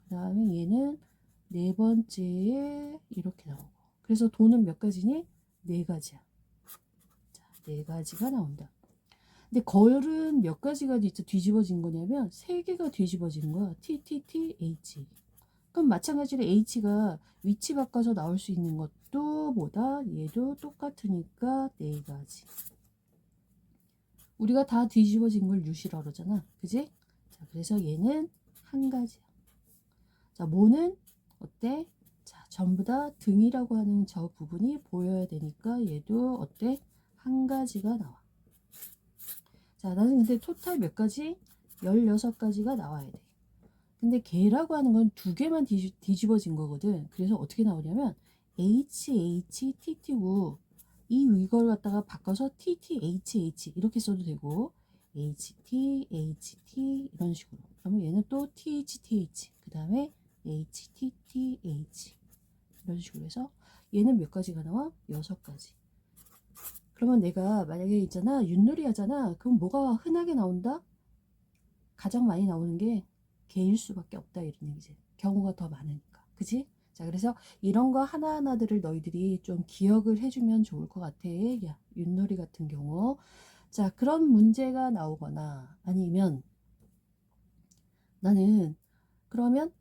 그 다음에 얘는 네 번째에 이렇게 나오고. 그래서 도는 몇 가지니? 4가지야. 자, 4가지가 나온다. 근데 걸은 몇 가지가 뒤집어진 거냐면 3개가 뒤집어진 거야. T, T, T, H. 그럼 마찬가지로 H가 위치 바꿔서 나올 수 있는 것도 뭐다? 얘도 똑같으니까 4가지. 우리가 다 뒤집어진 걸 유시라 그러잖아. 그지? 자, 그래서 얘는 1가지야. 자, 모는 어때? 자, 전부 다 등이라고 하는 저 부분이 보여야 되니까 얘도 어때? 1가지가 나와. 자, 나는 근데 토탈 몇 가지? 16가지가 나와야 돼. 근데 개라고 하는 건 2개만 뒤집어진 거거든. 그래서 어떻게 나오냐면 HHTT고 이걸 갖다가 바꿔서 TTHH 이렇게 써도 되고 HTHT 이런 식으로. 그러면 얘는 또 THTH 그 다음에 HTTH 이런 식으로 해서 얘는 몇 가지가 나와? 6가지. 그러면 내가 만약에 있잖아 윷놀이 하잖아. 그럼 뭐가 흔하게 나온다? 가장 많이 나오는 게 개일 수밖에 없다 이런 얘기지. 경우가 더 많으니까. 그지? 자, 그래서 이런 거 하나하나들을 너희들이 좀 기억을 해주면 좋을 것 같아. 야, 윷놀이 같은 경우. 자, 그런 문제가 나오거나 아니면 나는 그러면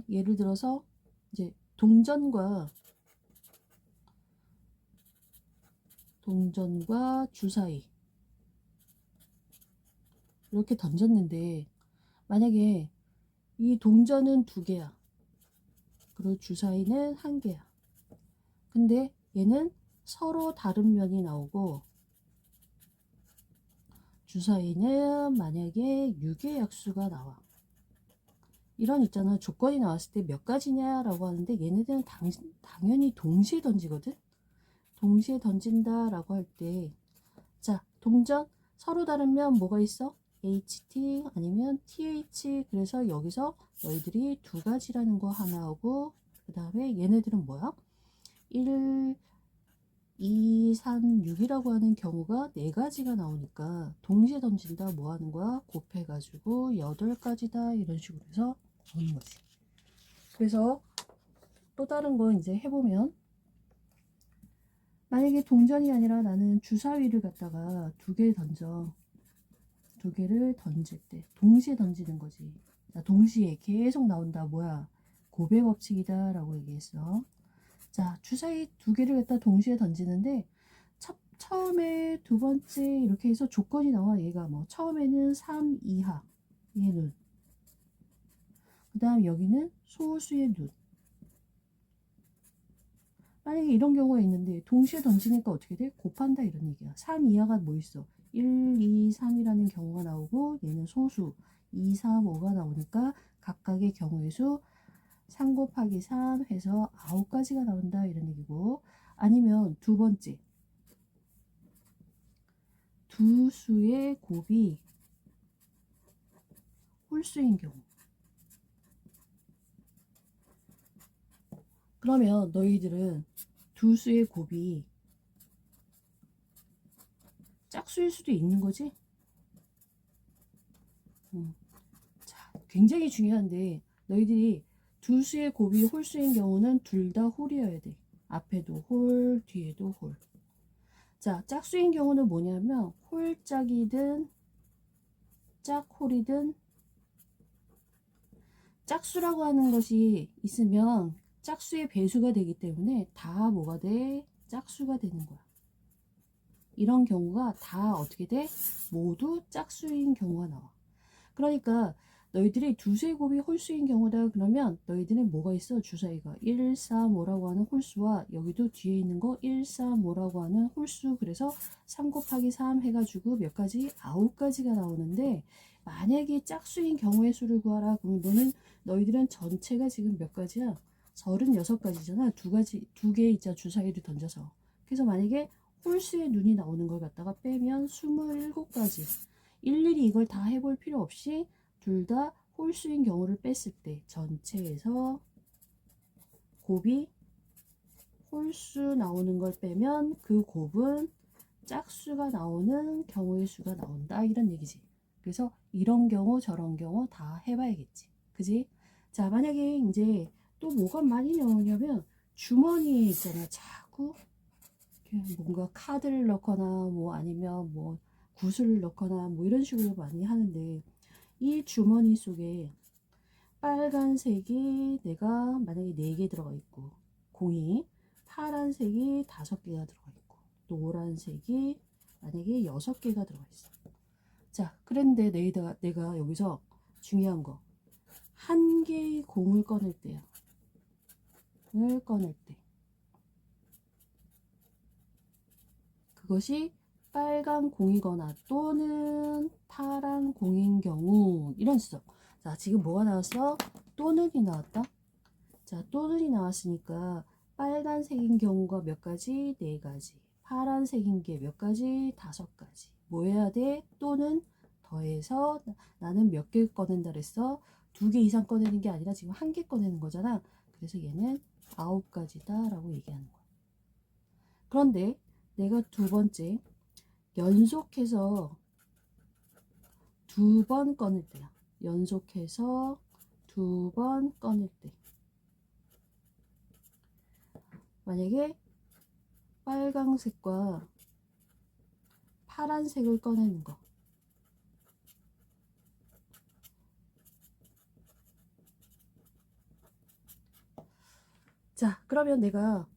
예를 들어서 이제 동전과 주사위 이렇게 던졌는데 만약에 이 동전은 2개야. 그리고 주사위는 1개야. 근데 얘는 서로 다른 면이 나오고 주사위는 만약에 6의 약수가 나와. 이런 있잖아. 조건이 나왔을 때 몇 가지냐라고 하는데 얘네들은 당연히 동시에 던지거든. 동시에 던진다라고 할 때 자, 동전 서로 다르면 뭐가 있어? HT 아니면 TH. 그래서 여기서 너희들이 2가지라는 거 하나 하고 그 다음에 얘네들은 뭐야? 1, 2, 3, 6이라고 하는 경우가 4가지가 나오니까 동시에 던진다 뭐 하는 거야? 곱해가지고 8가지다 이런 식으로 해서 오는 거지. 그래서 또 다른 거 이제 해보면 만약에 동전이 아니라 나는 주사위를 갖다가 2개 던져. 2개를 던질 때 동시에 던지는 거지. 자, 동시에 계속 나온다. 뭐야? 고배 법칙이다 라고 얘기했어. 자, 주사위 2개를 갖다 동시에 던지는데 처음에 두 번째 이렇게 해서 조건이 나와. 얘가 뭐 처음에는 3 이하 얘는 그 다음 여기는 소수의 눈. 만약에 이런 경우가 있는데 동시에 던지니까 어떻게 돼? 곱한다 이런 얘기야. 3 이하가 뭐 있어? 1, 2, 3이라는 경우가 나오고 얘는 소수 2, 3, 5가 나오니까 각각의 경우의 수 3 곱하기 3 해서 9가지가 나온다 이런 얘기고 아니면 두 번째 두 수의 곱이 홀수인 경우 그러면 너희들은 두 수의 곱이 짝수일 수도 있는 거지? 자, 굉장히 중요한데 너희들이 두 수의 곱이 홀수인 경우는 둘 다 홀이어야 돼. 앞에도 홀, 뒤에도 홀. 자, 짝수인 경우는 뭐냐면 홀짝이든 짝홀이든 짝수라고 하는 것이 있으면 짝수의 배수가 되기 때문에 다 뭐가 돼? 짝수가 되는 거야. 이런 경우가 다 어떻게 돼? 모두 짝수인 경우가 나와. 그러니까 너희들이 두수의 곱이 홀수인 경우다 그러면 너희들은 뭐가 있어? 주사위가 1, 3, 5라고 하는 홀수와 여기도 뒤에 있는 거 1, 3, 5라고 하는 홀수. 그래서 3 곱하기 3 해가지고 몇 가지? 9가지가 나오는데 만약에 짝수인 경우의 수를 구하라 그러면 너희들은 전체가 지금 몇 가지야? 36가지잖아. 2개 있자 주사위를 던져서. 그래서 만약에 홀수의 눈이 나오는 걸 갖다가 빼면 27가지. 일일이 이걸 다 해볼 필요 없이 둘 다 홀수인 경우를 뺐을 때 전체에서 곱이 홀수 나오는 걸 빼면 그 곱은 짝수가 나오는 경우의 수가 나온다 이런 얘기지. 그래서 이런 경우 저런 경우 다 해봐야겠지. 그지? 자, 만약에 이제 또 뭐가 많이 나오냐면 주머니에 있잖아. 자꾸 뭔가 카드를 넣거나 뭐 아니면 뭐 구슬을 넣거나 뭐 이런 식으로 많이 하는데 이 주머니 속에 빨간색이 내가 만약에 4개 들어가 있고 공이 파란색이 5개가 들어가 있고 노란색이 만약에 6개가 들어가 있어. 자, 그런데 내가 여기서 중요한 거 한 개의 공을 꺼낼 때야. 을 꺼낼 때 그것이 빨간 공이거나 또는 파란 공인 경우 이런 식. 자, 지금 뭐가 나왔어? 또는이 나왔다. 자, 또는이 나왔으니까 빨간색인 경우가 몇 가지? 4가지. 파란색인 게 몇 가지? 5가지. 뭐 해야 돼? 또는 더해서 나는 몇 개 꺼낸다 그랬어? 2개 이상 꺼내는 게 아니라 지금 1개 꺼내는 거잖아. 그래서 얘는 9가지다 라고 얘기하는 거야. 그런데 내가 두 번째 연속해서 두 번 꺼낼 때야. 연속해서 두 번 꺼낼 때. 만약에 빨강색과 파란색을 꺼내는 거. 자, 그러면 내가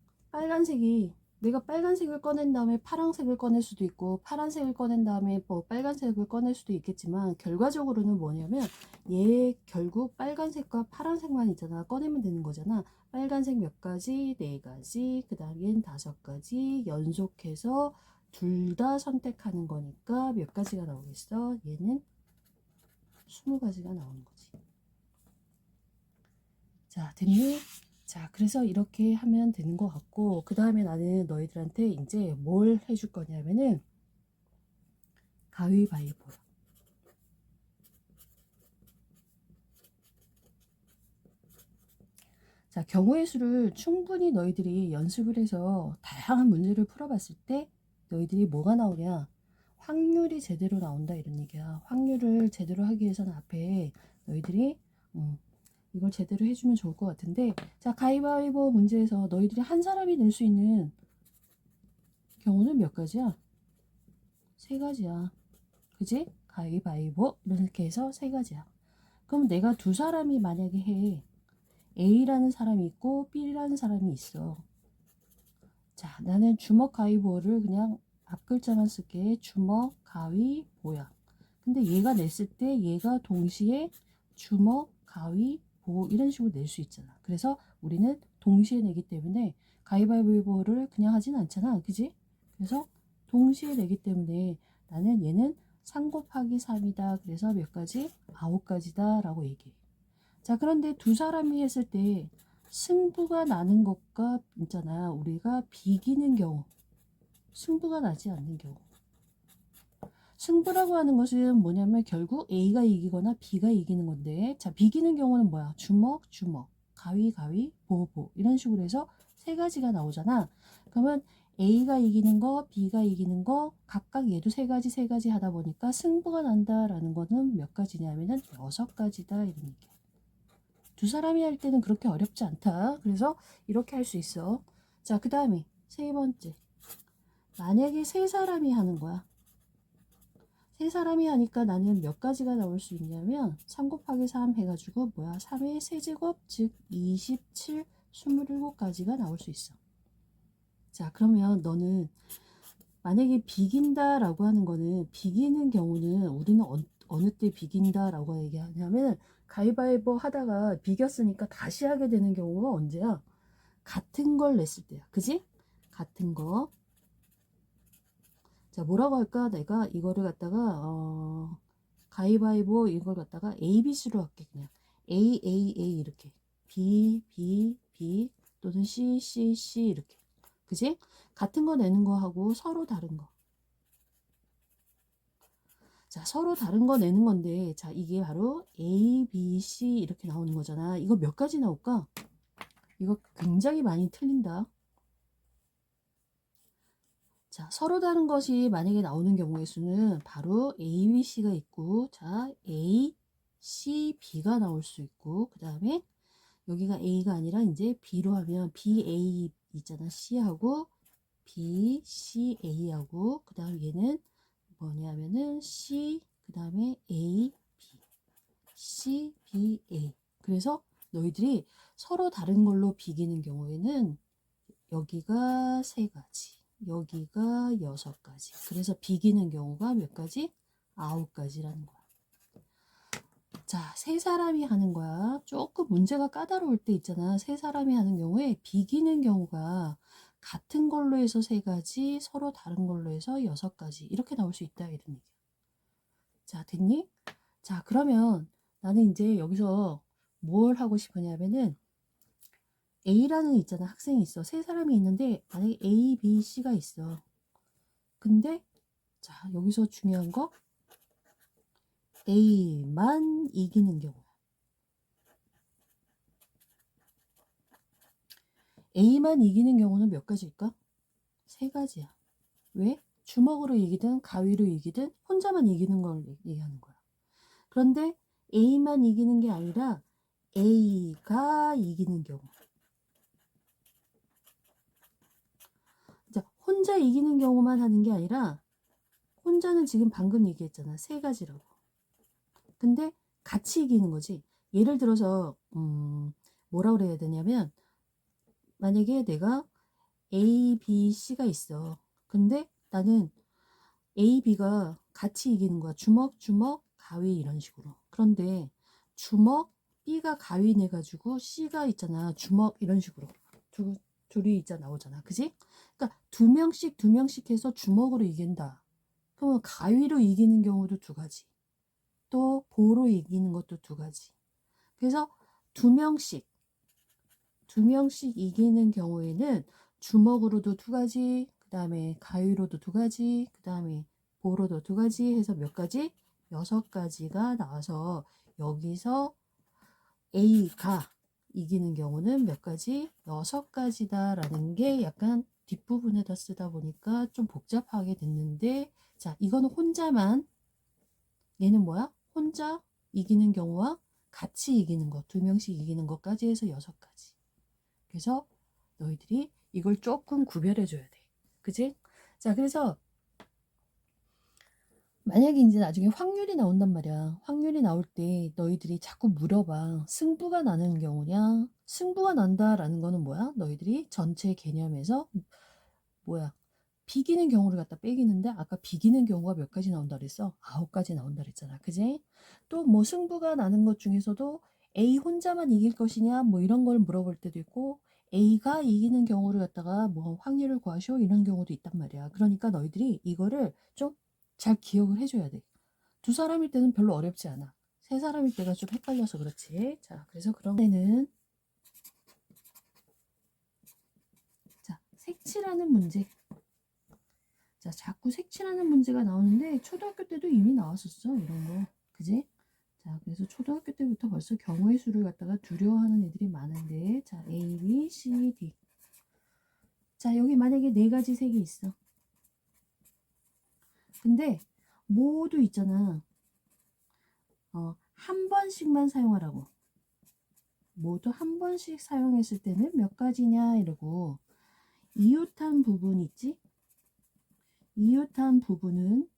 빨간색을 꺼낸 다음에 파란색을 꺼낼 수도 있고, 파란색을 꺼낸 다음에 뭐 빨간색을 꺼낼 수도 있겠지만, 결과적으로는 뭐냐면 얘 결국 빨간색과 파란색만 있잖아. 꺼내면 되는 거잖아. 빨간색 몇 가지, 네 가지, 그 다음엔 5가지 연속해서 둘 다 선택하는 거니까 몇 가지가 나오겠어? 얘는 20가지가 나오는 거지. 자, 됐니? 자, 그래서 이렇게 하면 되는 것 같고, 그 다음에 나는 너희들한테 이제 뭘 해줄 거냐면은 가위바위보. 자, 경우의 수를 충분히 너희들이 연습을 해서 다양한 문제를 풀어봤을 때 너희들이 뭐가 나오냐? 확률이 제대로 나온다 이런 얘기야. 확률을 제대로 하기 위해서는 앞에 너희들이 이걸 제대로 해주면 좋을 것 같은데, 자, 가위바위보 문제에서 너희들이 한 사람이 낼 수 있는 경우는 몇 가지야? 3가지야. 그지? 가위바위보 이렇게 해서 3가지야. 그럼 내가 두 사람이 만약에 해. A라는 사람이 있고 B라는 사람이 있어. 자, 나는 주먹 가위보를 그냥 앞글자만 쓸게. 주먹 가위보야. 근데 얘가 냈을 때 얘가 동시에 주먹 가위보 이런 식으로 낼 수 있잖아. 그래서 우리는 동시에 내기 때문에 가위바위보를 그냥 하진 않잖아. 그지? 그래서 동시에 내기 때문에 나는 얘는 3 곱하기 3이다. 그래서 몇 가지? 9가지다 라고 얘기해. 자, 그런데 두 사람이 했을 때 승부가 나는 것과 있잖아. 우리가 비기는 경우, 승부가 나지 않는 경우. 승부라고 하는 것은 뭐냐면 결국 A가 이기거나 B가 이기는 건데, 자, 비기는 경우는 뭐야? 주먹, 주먹, 가위, 가위, 보, 보 이런 식으로 해서 3가지가 나오잖아. 그러면 A가 이기는 거, B가 이기는 거 각각 얘도 3가지, 3가지 하다 보니까 승부가 난다라는 거는 몇 가지냐면은 6가지다 이런 얘기야. 두 사람이 할 때는 그렇게 어렵지 않다. 그래서 이렇게 할 수 있어. 자, 그 다음에 3번째. 만약에 3사람이 하는 거야. 3사람이 하니까 나는 몇 가지가 나올 수 있냐면 3 곱하기 3 해가지고 뭐야? 3의 세제곱 즉 27, 27가지가 나올 수 있어. 자, 그러면 너는 만약에 비긴다 라고 하는 거는, 비기는 경우는 우리는 어느 때 비긴다 라고 얘기하냐면 가위바위보 하다가 비겼으니까 다시 하게 되는 경우가 언제야? 같은 걸 냈을 때야. 그지? 같은 거. 자, 뭐라고 할까? 내가 이거를 갖다가 가위바위보 이걸 갖다가 A, B, C로 할게. 그냥 A, A, A 이렇게 B, B, B 또는 C, C, C 이렇게. 그지? 같은 거 내는 거 하고 서로 다른 거. 자, 서로 다른 거 내는 건데, 자, 이게 바로 A, B, C 이렇게 나오는 거잖아. 이거 몇 가지 나올까? 이거 굉장히 많이 틀린다. 자, 서로 다른 것이 만약에 나오는 경우의 수는 바로 A, B, C가 있고, 자, A, C, B가 나올 수 있고, 그 다음에 여기가 A가 아니라 이제 B로 하면 B, A 있잖아. C하고 B, C, A하고, 그 다음 얘는 뭐냐면은 C, 그 다음에 A, B, C, B, A. 그래서 너희들이 서로 다른 걸로 비기는 경우에는 여기가 3가지, 여기가 6가지. 그래서 비기는 경우가 몇 가지? 9가지라는 거야. 자, 3사람이 하는 거야. 조금 문제가 까다로울 때 있잖아. 3사람이 하는 경우에 비기는 경우가 같은 걸로 해서 3가지, 서로 다른 걸로 해서 6가지 이렇게 나올 수 있다 이런 얘기야. 자, 됐니? 자, 그러면 나는 이제 여기서 뭘 하고 싶으냐면은 A라는 있잖아. 학생이 있어. 3사람이 있는데 만약에 A, B, C가 있어. 근데 자, 여기서 중요한 거 A만 이기는 경우. A만 이기는 경우는 몇 가지일까? 3가지야. 왜? 주먹으로 이기든 가위로 이기든 혼자만 이기는 걸 얘기하는 거야. 그런데 A만 이기는 게 아니라 A가 이기는 경우. 자, 혼자 이기는 경우만 하는 게 아니라 혼자는 지금 방금 얘기했잖아. 세 가지라고. 근데 같이 이기는 거지. 예를 들어서 뭐라 그래야 되냐면 만약에 내가 A, B, C가 있어. 근데 나는 A, B가 같이 이기는 거야. 주먹, 주먹, 가위 이런 식으로. 그런데 주먹, B가 가위 내가지고 C가 있잖아. 주먹 이런 식으로. 둘이 있잖아. 나오잖아. 그지? 그러니까 두 명씩 해서 주먹으로 이긴다. 그러면 가위로 이기는 경우도 두 가지. 또 보로 이기는 것도 두 가지. 그래서 두 명씩 이기는 경우에는 주먹으로도 두 가지, 그 다음에 가위로도 두 가지, 그 다음에 보로도 두 가지 해서 몇 가지? 6가지가 나와서 여기서 A가 이기는 경우는 몇 가지? 6가지다라는 게 약간 뒷부분에다 쓰다 보니까 좀 복잡하게 됐는데, 자, 이거는 혼자만, 얘는 뭐야? 혼자 이기는 경우와 같이 이기는 것, 두 명씩 이기는 것까지 해서 6가지. 그래서 너희들이 이걸 조금 구별해 줘야 돼. 그치? 자, 그래서 만약에 이제 나중에 확률이 나온단 말이야. 확률이 나올 때 너희들이 자꾸 물어봐. 승부가 나는 경우냐? 승부가 난다라는 거는 뭐야? 너희들이 전체 개념에서 뭐야? 비기는 경우를 갖다 빼기는데 아까 비기는 경우가 몇 가지 나온다 그랬어? 9가지 나온다 그랬잖아. 그지? 또 뭐 승부가 나는 것 중에서도 A 혼자만 이길 것이냐? 뭐 이런 걸 물어볼 때도 있고 A가 이기는 경우를 갖다가 뭐 확률을 구하시오 이런 경우도 있단 말이야. 그러니까 너희들이 이거를 좀 잘 기억을 해줘야 돼. 두 사람일 때는 별로 어렵지 않아. 세 사람일 때가 좀 헷갈려서 그렇지. 자, 그래서 그런 데는 자, 색칠하는 문제. 자, 자꾸 색칠하는 문제가 나오는데 초등학교 때도 이미 나왔었어. 이런 거. 그지? 자, 그래서 초등학교 때부터 벌써 경우의 수를 갖다가 두려워하는 애들이 많은데 자, A, B, C, D. 자, 여기 만약에 4가지 색이 있어. 근데 모두 있잖아. 한 번씩만 사용하라고. 모두 한 번씩 사용했을 때는 몇 가지냐 이러고 이웃한 부분 있지? 이웃한 부분은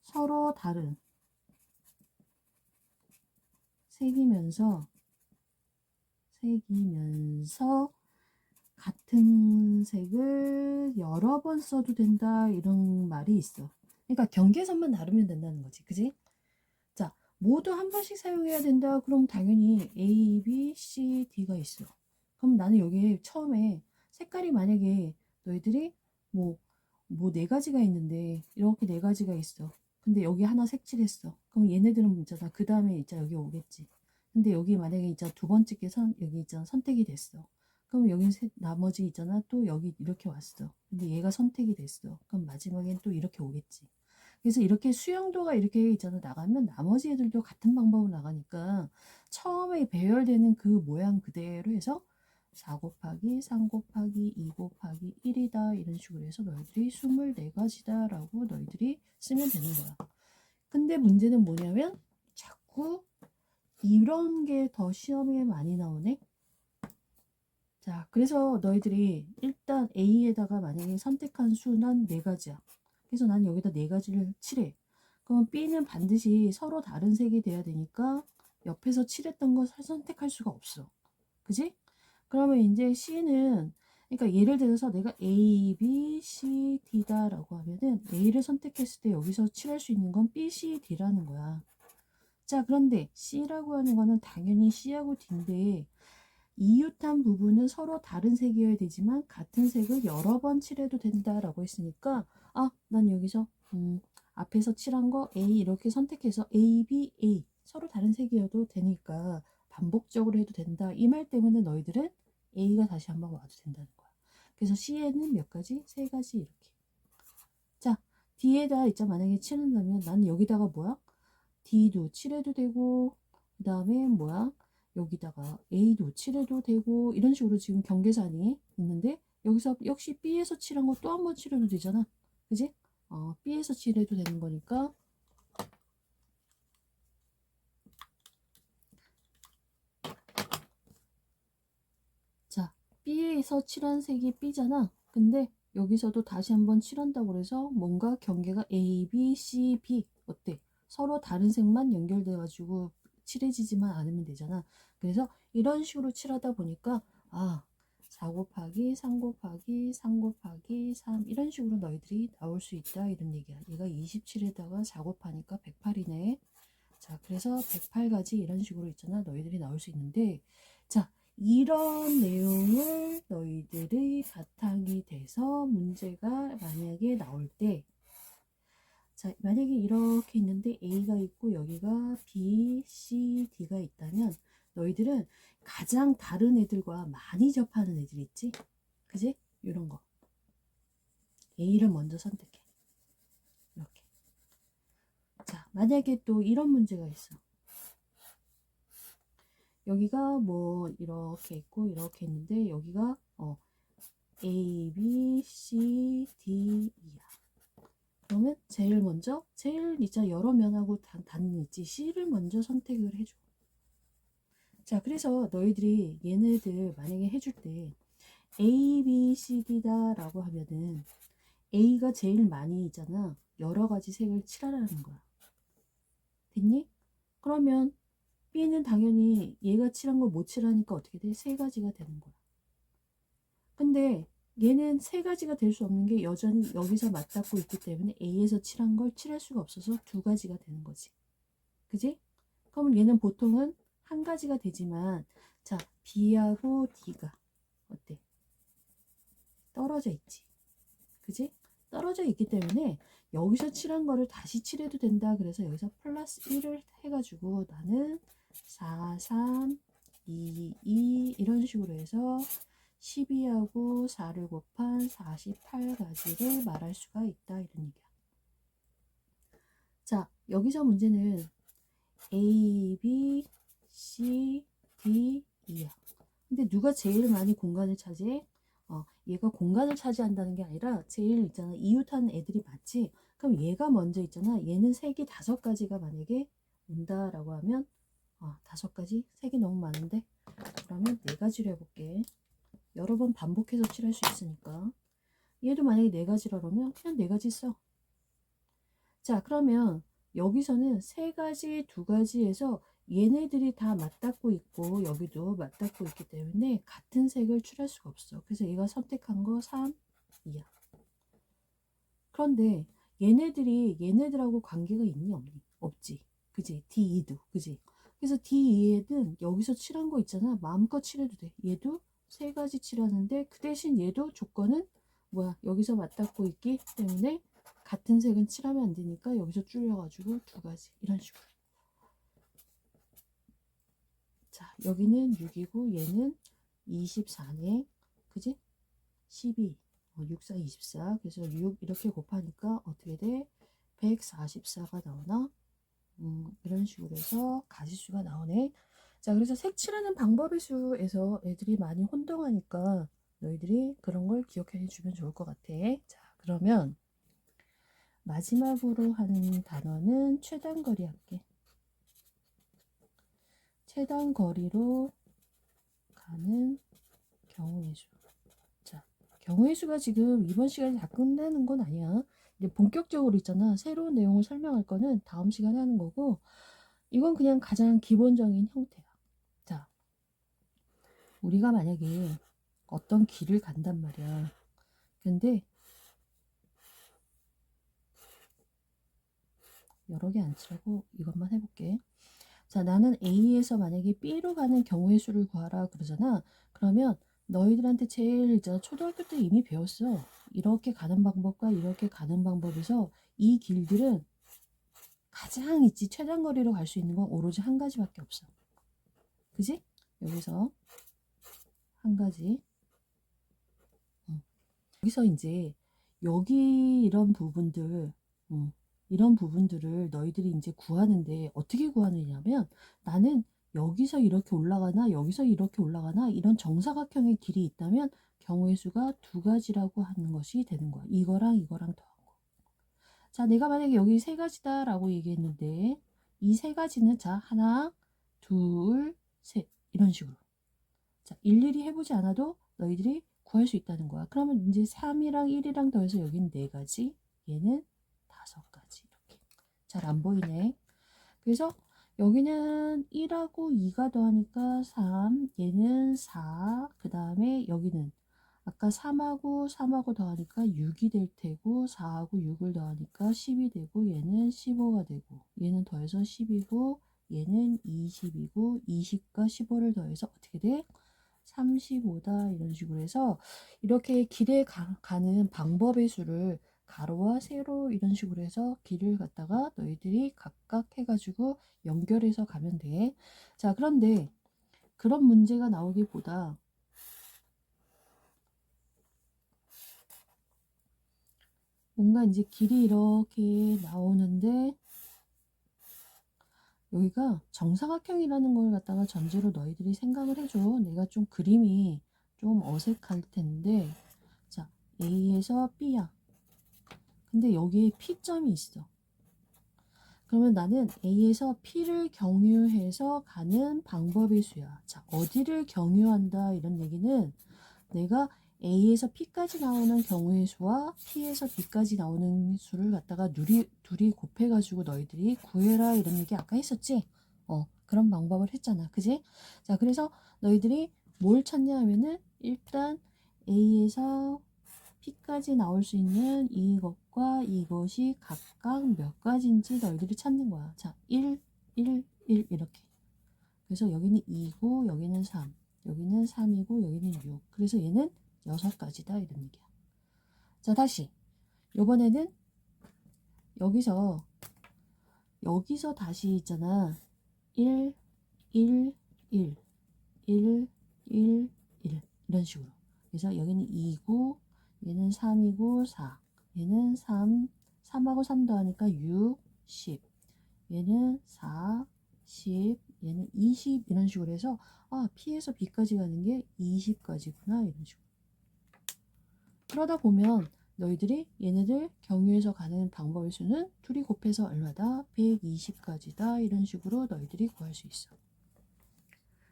서로 다른 색이면서 같은 색을 여러 번 써도 된다 이런 말이 있어. 그러니까 경계선만 나르면 된다는 거지. 그지? 자, 모두 한 번씩 사용해야 된다. 그럼 당연히 A, B, C, D가 있어. 그럼 나는 여기 처음에 색깔이 만약에 너희들이 뭐 4가지가 있는데 이렇게 4가지가 있어. 근데 여기 하나 색칠했어. 그럼 얘네들은 있잖아. 그 다음에 있잖아. 여기 오겠지. 근데 여기 만약에 있잖아. 두 번째 게 여기 있잖아. 선택이 됐어. 그럼 여기 나머지 있잖아. 또 여기 이렇게 왔어. 근데 얘가 선택이 됐어. 그럼 마지막엔 또 이렇게 오겠지. 그래서 이렇게 수영도가 이렇게 있잖아 나가면 나머지 애들도 같은 방법으로 나가니까 처음에 배열되는 그 모양 그대로 해서 4 곱하기 3 곱하기 2 곱하기 1이다 이런 식으로 해서 너희들이 24가지다 라고 너희들이 쓰면 되는 거야. 근데 문제는 뭐냐면 자꾸 이런 게 더 시험에 많이 나오네. 자, 그래서 너희들이 일단 A에다가 만약에 선택한 수는 4가지야. 그래서 난 여기다 4가지를 칠해. 그러면 B는 반드시 서로 다른 색이 돼야 되니까 옆에서 칠했던 거 선택할 수가 없어. 그지? 그러면 이제 C는 그러니까 예를 들어서 내가 A, B, C, D다 라고 하면은 A를 선택했을 때 여기서 칠할 수 있는 건 B, C, D라는 거야. 자, 그런데 C라고 하는 거는 당연히 C하고 D인데 이웃한 부분은 서로 다른 색이어야 되지만 같은 색을 여러 번 칠해도 된다라고 했으니까 난 여기서 앞에서 칠한 거 A 이렇게 선택해서 A, B, A 서로 다른 색이어도 되니까 반복적으로 해도 된다. 이 말 때문에 너희들은 A가 다시 한번 와도 된다는 거야. 그래서 C에는 몇 가지? 3가지 이렇게. 자, D에다 있자 만약에 칠한다면 나는 여기다가 뭐야? D도 칠해도 되고 그 다음에 뭐야? 여기다가 A도 칠해도 되고 이런 식으로 지금 경계선이 있는데 여기서 역시 B에서 칠한 거 또 한 번 칠해도 되잖아. 그지? B에서 칠해도 되는 거니까 B에서 칠한 색이 B잖아. 근데 여기서도 다시 한번 칠한다고 그래서 뭔가 경계가 A, B, C, B 어때? 서로 다른 색만 연결돼 가지고 칠해지지만 않으면 되잖아. 그래서 이런 식으로 칠하다 보니까 4 곱하기 3 곱하기 3 곱하기 3 이런 식으로 너희들이 나올 수 있다 이런 얘기야. 얘가 27에다가 4 곱하니까 108이네. 자, 그래서 108가지 이런 식으로 있잖아. 너희들이 나올 수 있는데, 자, 이런 내용을 너희들의 바탕이 돼서 문제가 만약에 나올 때, 자, 만약에 이렇게 있는데 A가 있고 여기가 B, C, D가 있다면 너희들은 가장 다른 애들과 많이 접하는 애들 있지? 그지? 이런 거. A를 먼저 선택해. 이렇게. 자, 만약에 또 이런 문제가 있어. 여기가 뭐 이렇게 있고 이렇게 있는데 여기가 A, B, C, D, E야. 그러면 제일 먼저 제일 이제 여러 면하고 단 있지 C를 먼저 선택을 해줘. 자, 그래서 너희들이 얘네들 만약에 해줄 때 A, B, C, D다 라고 하면은 A가 제일 많이 있잖아. 여러 가지 색을 칠하라는 거야. 됐니? 그러면 B는 당연히 얘가 칠한 걸 못 칠하니까 어떻게 돼? 세 가지가 되는 거야. 근데 얘는 세 가지가 될 수 없는 게 여전히 여기서 맞닿고 있기 때문에 A에서 칠한 걸 칠할 수가 없어서 두 가지가 되는 거지. 그지? 그러면 얘는 보통은 한 가지가 되지만 자, B하고 D가 어때? 떨어져 있지. 그지? 떨어져 있기 때문에 여기서 칠한 거를 다시 칠해도 된다. 그래서 여기서 플러스 1을 해가지고 나는 4, 3, 2, 2 이런 식으로 해서 12하고 4를 곱한 48가지를 말할 수가 있다. 이런 얘기야. 자, 여기서 문제는 A, B, C, D, E야. 근데 누가 제일 많이 공간을 차지해? 얘가 공간을 차지한다는 게 아니라 제일 있잖아. 이웃하는 애들이 많지? 그럼 얘가 먼저 있잖아. 얘는 색이 5가지가 만약에 온다라고 하면 5가지? 색이 너무 많은데? 그러면 4가지로 해볼게. 여러 번 반복해서 칠할 수 있으니까. 얘도 만약에 4가지라 그러면 그냥 4가지 써. 자, 그러면 여기서는 3가지, 2가지에서 얘네들이 다 맞닿고 있고 여기도 맞닿고 있기 때문에 같은 색을 칠할 수가 없어. 그래서 얘가 선택한 거 3, 2야. 그런데 얘네들이 얘네들하고 관계가 있니 없니? 없지. 그지? D2도. 그지? 그래서 D2에는 여기서 칠한 거 있잖아. 마음껏 칠해도 돼. 얘도 3가지 칠하는데 그 대신 얘도 조건은 뭐야? 여기서 맞닿고 있기 때문에 같은 색은 칠하면 안 되니까 여기서 줄여가지고 2가지. 이런 식으로. 자, 여기는 6이고 얘는 24네. 그지? 12. 6, 4, 24. 그래서 6 이렇게 곱하니까 어떻게 돼? 144가 나오나? 이런 식으로 해서 가지수가 나오네. 자, 그래서 색칠하는 방법의 수에서 애들이 많이 혼동하니까 너희들이 그런 걸 기억해 주면 좋을 것 같아. 자, 그러면 마지막으로 하는 단어는 최단거리 할게. 최단거리로 가는 경우의 수. 자, 경우의 수가 지금 이번 시간에 다 끝내는 건 아니야. 이제 본격적으로 있잖아. 새로운 내용을 설명할 거는 다음 시간에 하는 거고, 이건 그냥 가장 기본적인 형태야. 자, 우리가 만약에 어떤 길을 간단 말이야. 근데 여러 개 안 치라고 이것만 해볼게. 자, 나는 A에서 만약에 B로 가는 경우의 수를 구하라 그러잖아. 그러면 너희들한테 제일 있잖아. 초등학교 때 이미 배웠어. 이렇게 가는 방법과 이렇게 가는 방법에서 이 길들은 가장 있지 최단거리로 갈 수 있는 건 오로지 한 가지밖에 없어. 그지? 여기서 한 가지. 여기서 이제 여기 이런 부분들 이런 부분들을 너희들이 이제 구하는데 어떻게 구하느냐면 나는 여기서 이렇게 올라가나 여기서 이렇게 올라가나 이런 정사각형의 길이 있다면 경우의 수가 2가지라고 하는 것이 되는 거야. 이거랑 이거랑 더한 거. 자, 내가 만약에 여기 3가지다 라고 얘기했는데 이 3가지는 자 하나 둘 셋 이런 식으로 자 일일이 해보지 않아도 너희들이 구할 수 있다는 거야. 그러면 이제 3이랑 1이랑 더해서 여기는 4가지, 얘는 5가지. 이렇게. 잘 안 보이네. 그래서 여기는 1하고 2가 더하니까 3, 얘는 4, 그 다음에 여기는 아까 3하고 더하니까 6이 될 테고 4하고 6을 더하니까 10이 되고 얘는 15가 되고 얘는 더해서 10이고 얘는 20이고 20과 15를 더해서 어떻게 돼? 35다 이런 식으로 해서 이렇게 길에 가는 방법의 수를 가로와 세로 이런 식으로 해서 길을 갖다가 너희들이 각각 해가지고 연결해서 가면 돼. 자, 그런데 그런 문제가 나오기보다 뭔가 이제 길이 이렇게 나오는데 여기가 정사각형이라는 걸 갖다가 전제로 너희들이 생각을 해줘. 내가 좀 그림이 좀 어색할 텐데 자, A에서 B야. 근데 여기에 P점이 있어. 그러면 나는 A에서 P를 경유해서 가는 방법의 수야. 자, 어디를 경유한다 이런 얘기는 내가 A에서 P까지 나오는 경우의 수와 P에서 B까지 나오는 수를 갖다가 둘이 곱해가지고 너희들이 구해라 이런 얘기 아까 했었지? 그런 방법을 했잖아. 그지? 자, 그래서 너희들이 뭘 찾냐 하면은 일단 A에서 P까지 나올 수 있는 이것과 이것이 각각 몇 가지인지 너희들이 찾는 거야. 자, 1, 1, 1 이렇게. 그래서 여기는 2고 여기는 3, 여기는 3이고 여기는 6. 그래서 얘는 6가지다 이런 얘기야. 자, 다시 요번에는 여기서 다시 있잖아. 1, 1, 1, 1, 1, 1 이런 식으로. 그래서 여기는 2고 얘는 3이고 4, 얘는 3, 3하고 3 더하니까 6, 10, 얘는 4, 10, 얘는 20 이런 식으로 해서 P에서 B까지 가는 게 20가지구나 이런 식으로. 그러다 보면 너희들이 얘네들 경유해서 가는 방법의 수는 둘이 곱해서 얼마다? 120가지다 이런 식으로 너희들이 구할 수 있어.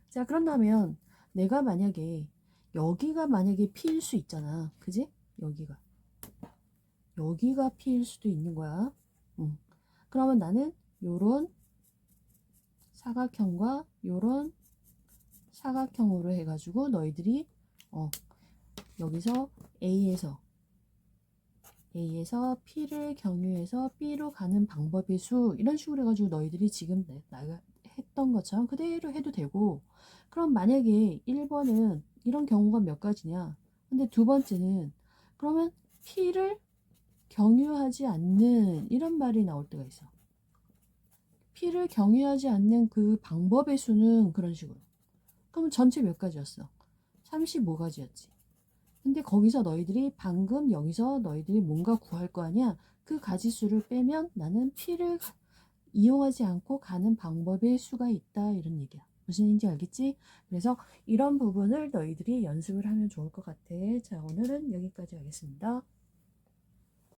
자, 그런다면 내가 만약에 여기가 만약에 P일 수 있잖아. 그지? 여기가 P일 수도 있는 거야. 그러면 나는 요런 사각형과 요런 사각형으로 해가지고 너희들이 여기서 A에서 P를 경유해서 B로 가는 방법의 수 이런 식으로 해가지고 너희들이 지금 내가 했던 것처럼 그대로 해도 되고, 그럼 만약에 1번은 이런 경우가 몇 가지냐, 근데 두 번째는 그러면 P를 경유하지 않는 이런 말이 나올 때가 있어. P를 경유하지 않는 그 방법의 수는 그런 식으로. 그러면 전체 몇 가지였어? 35가지였지. 근데 거기서 너희들이 방금 여기서 너희들이 뭔가 구할 거 아니야? 그 가지수를 빼면 나는 P를 이용하지 않고 가는 방법의 수가 있다 이런 얘기야. 무슨 얘기인지 알겠지? 그래서 이런 부분을 너희들이 연습을 하면 좋을 것 같아. 자, 오늘은 여기까지 하겠습니다.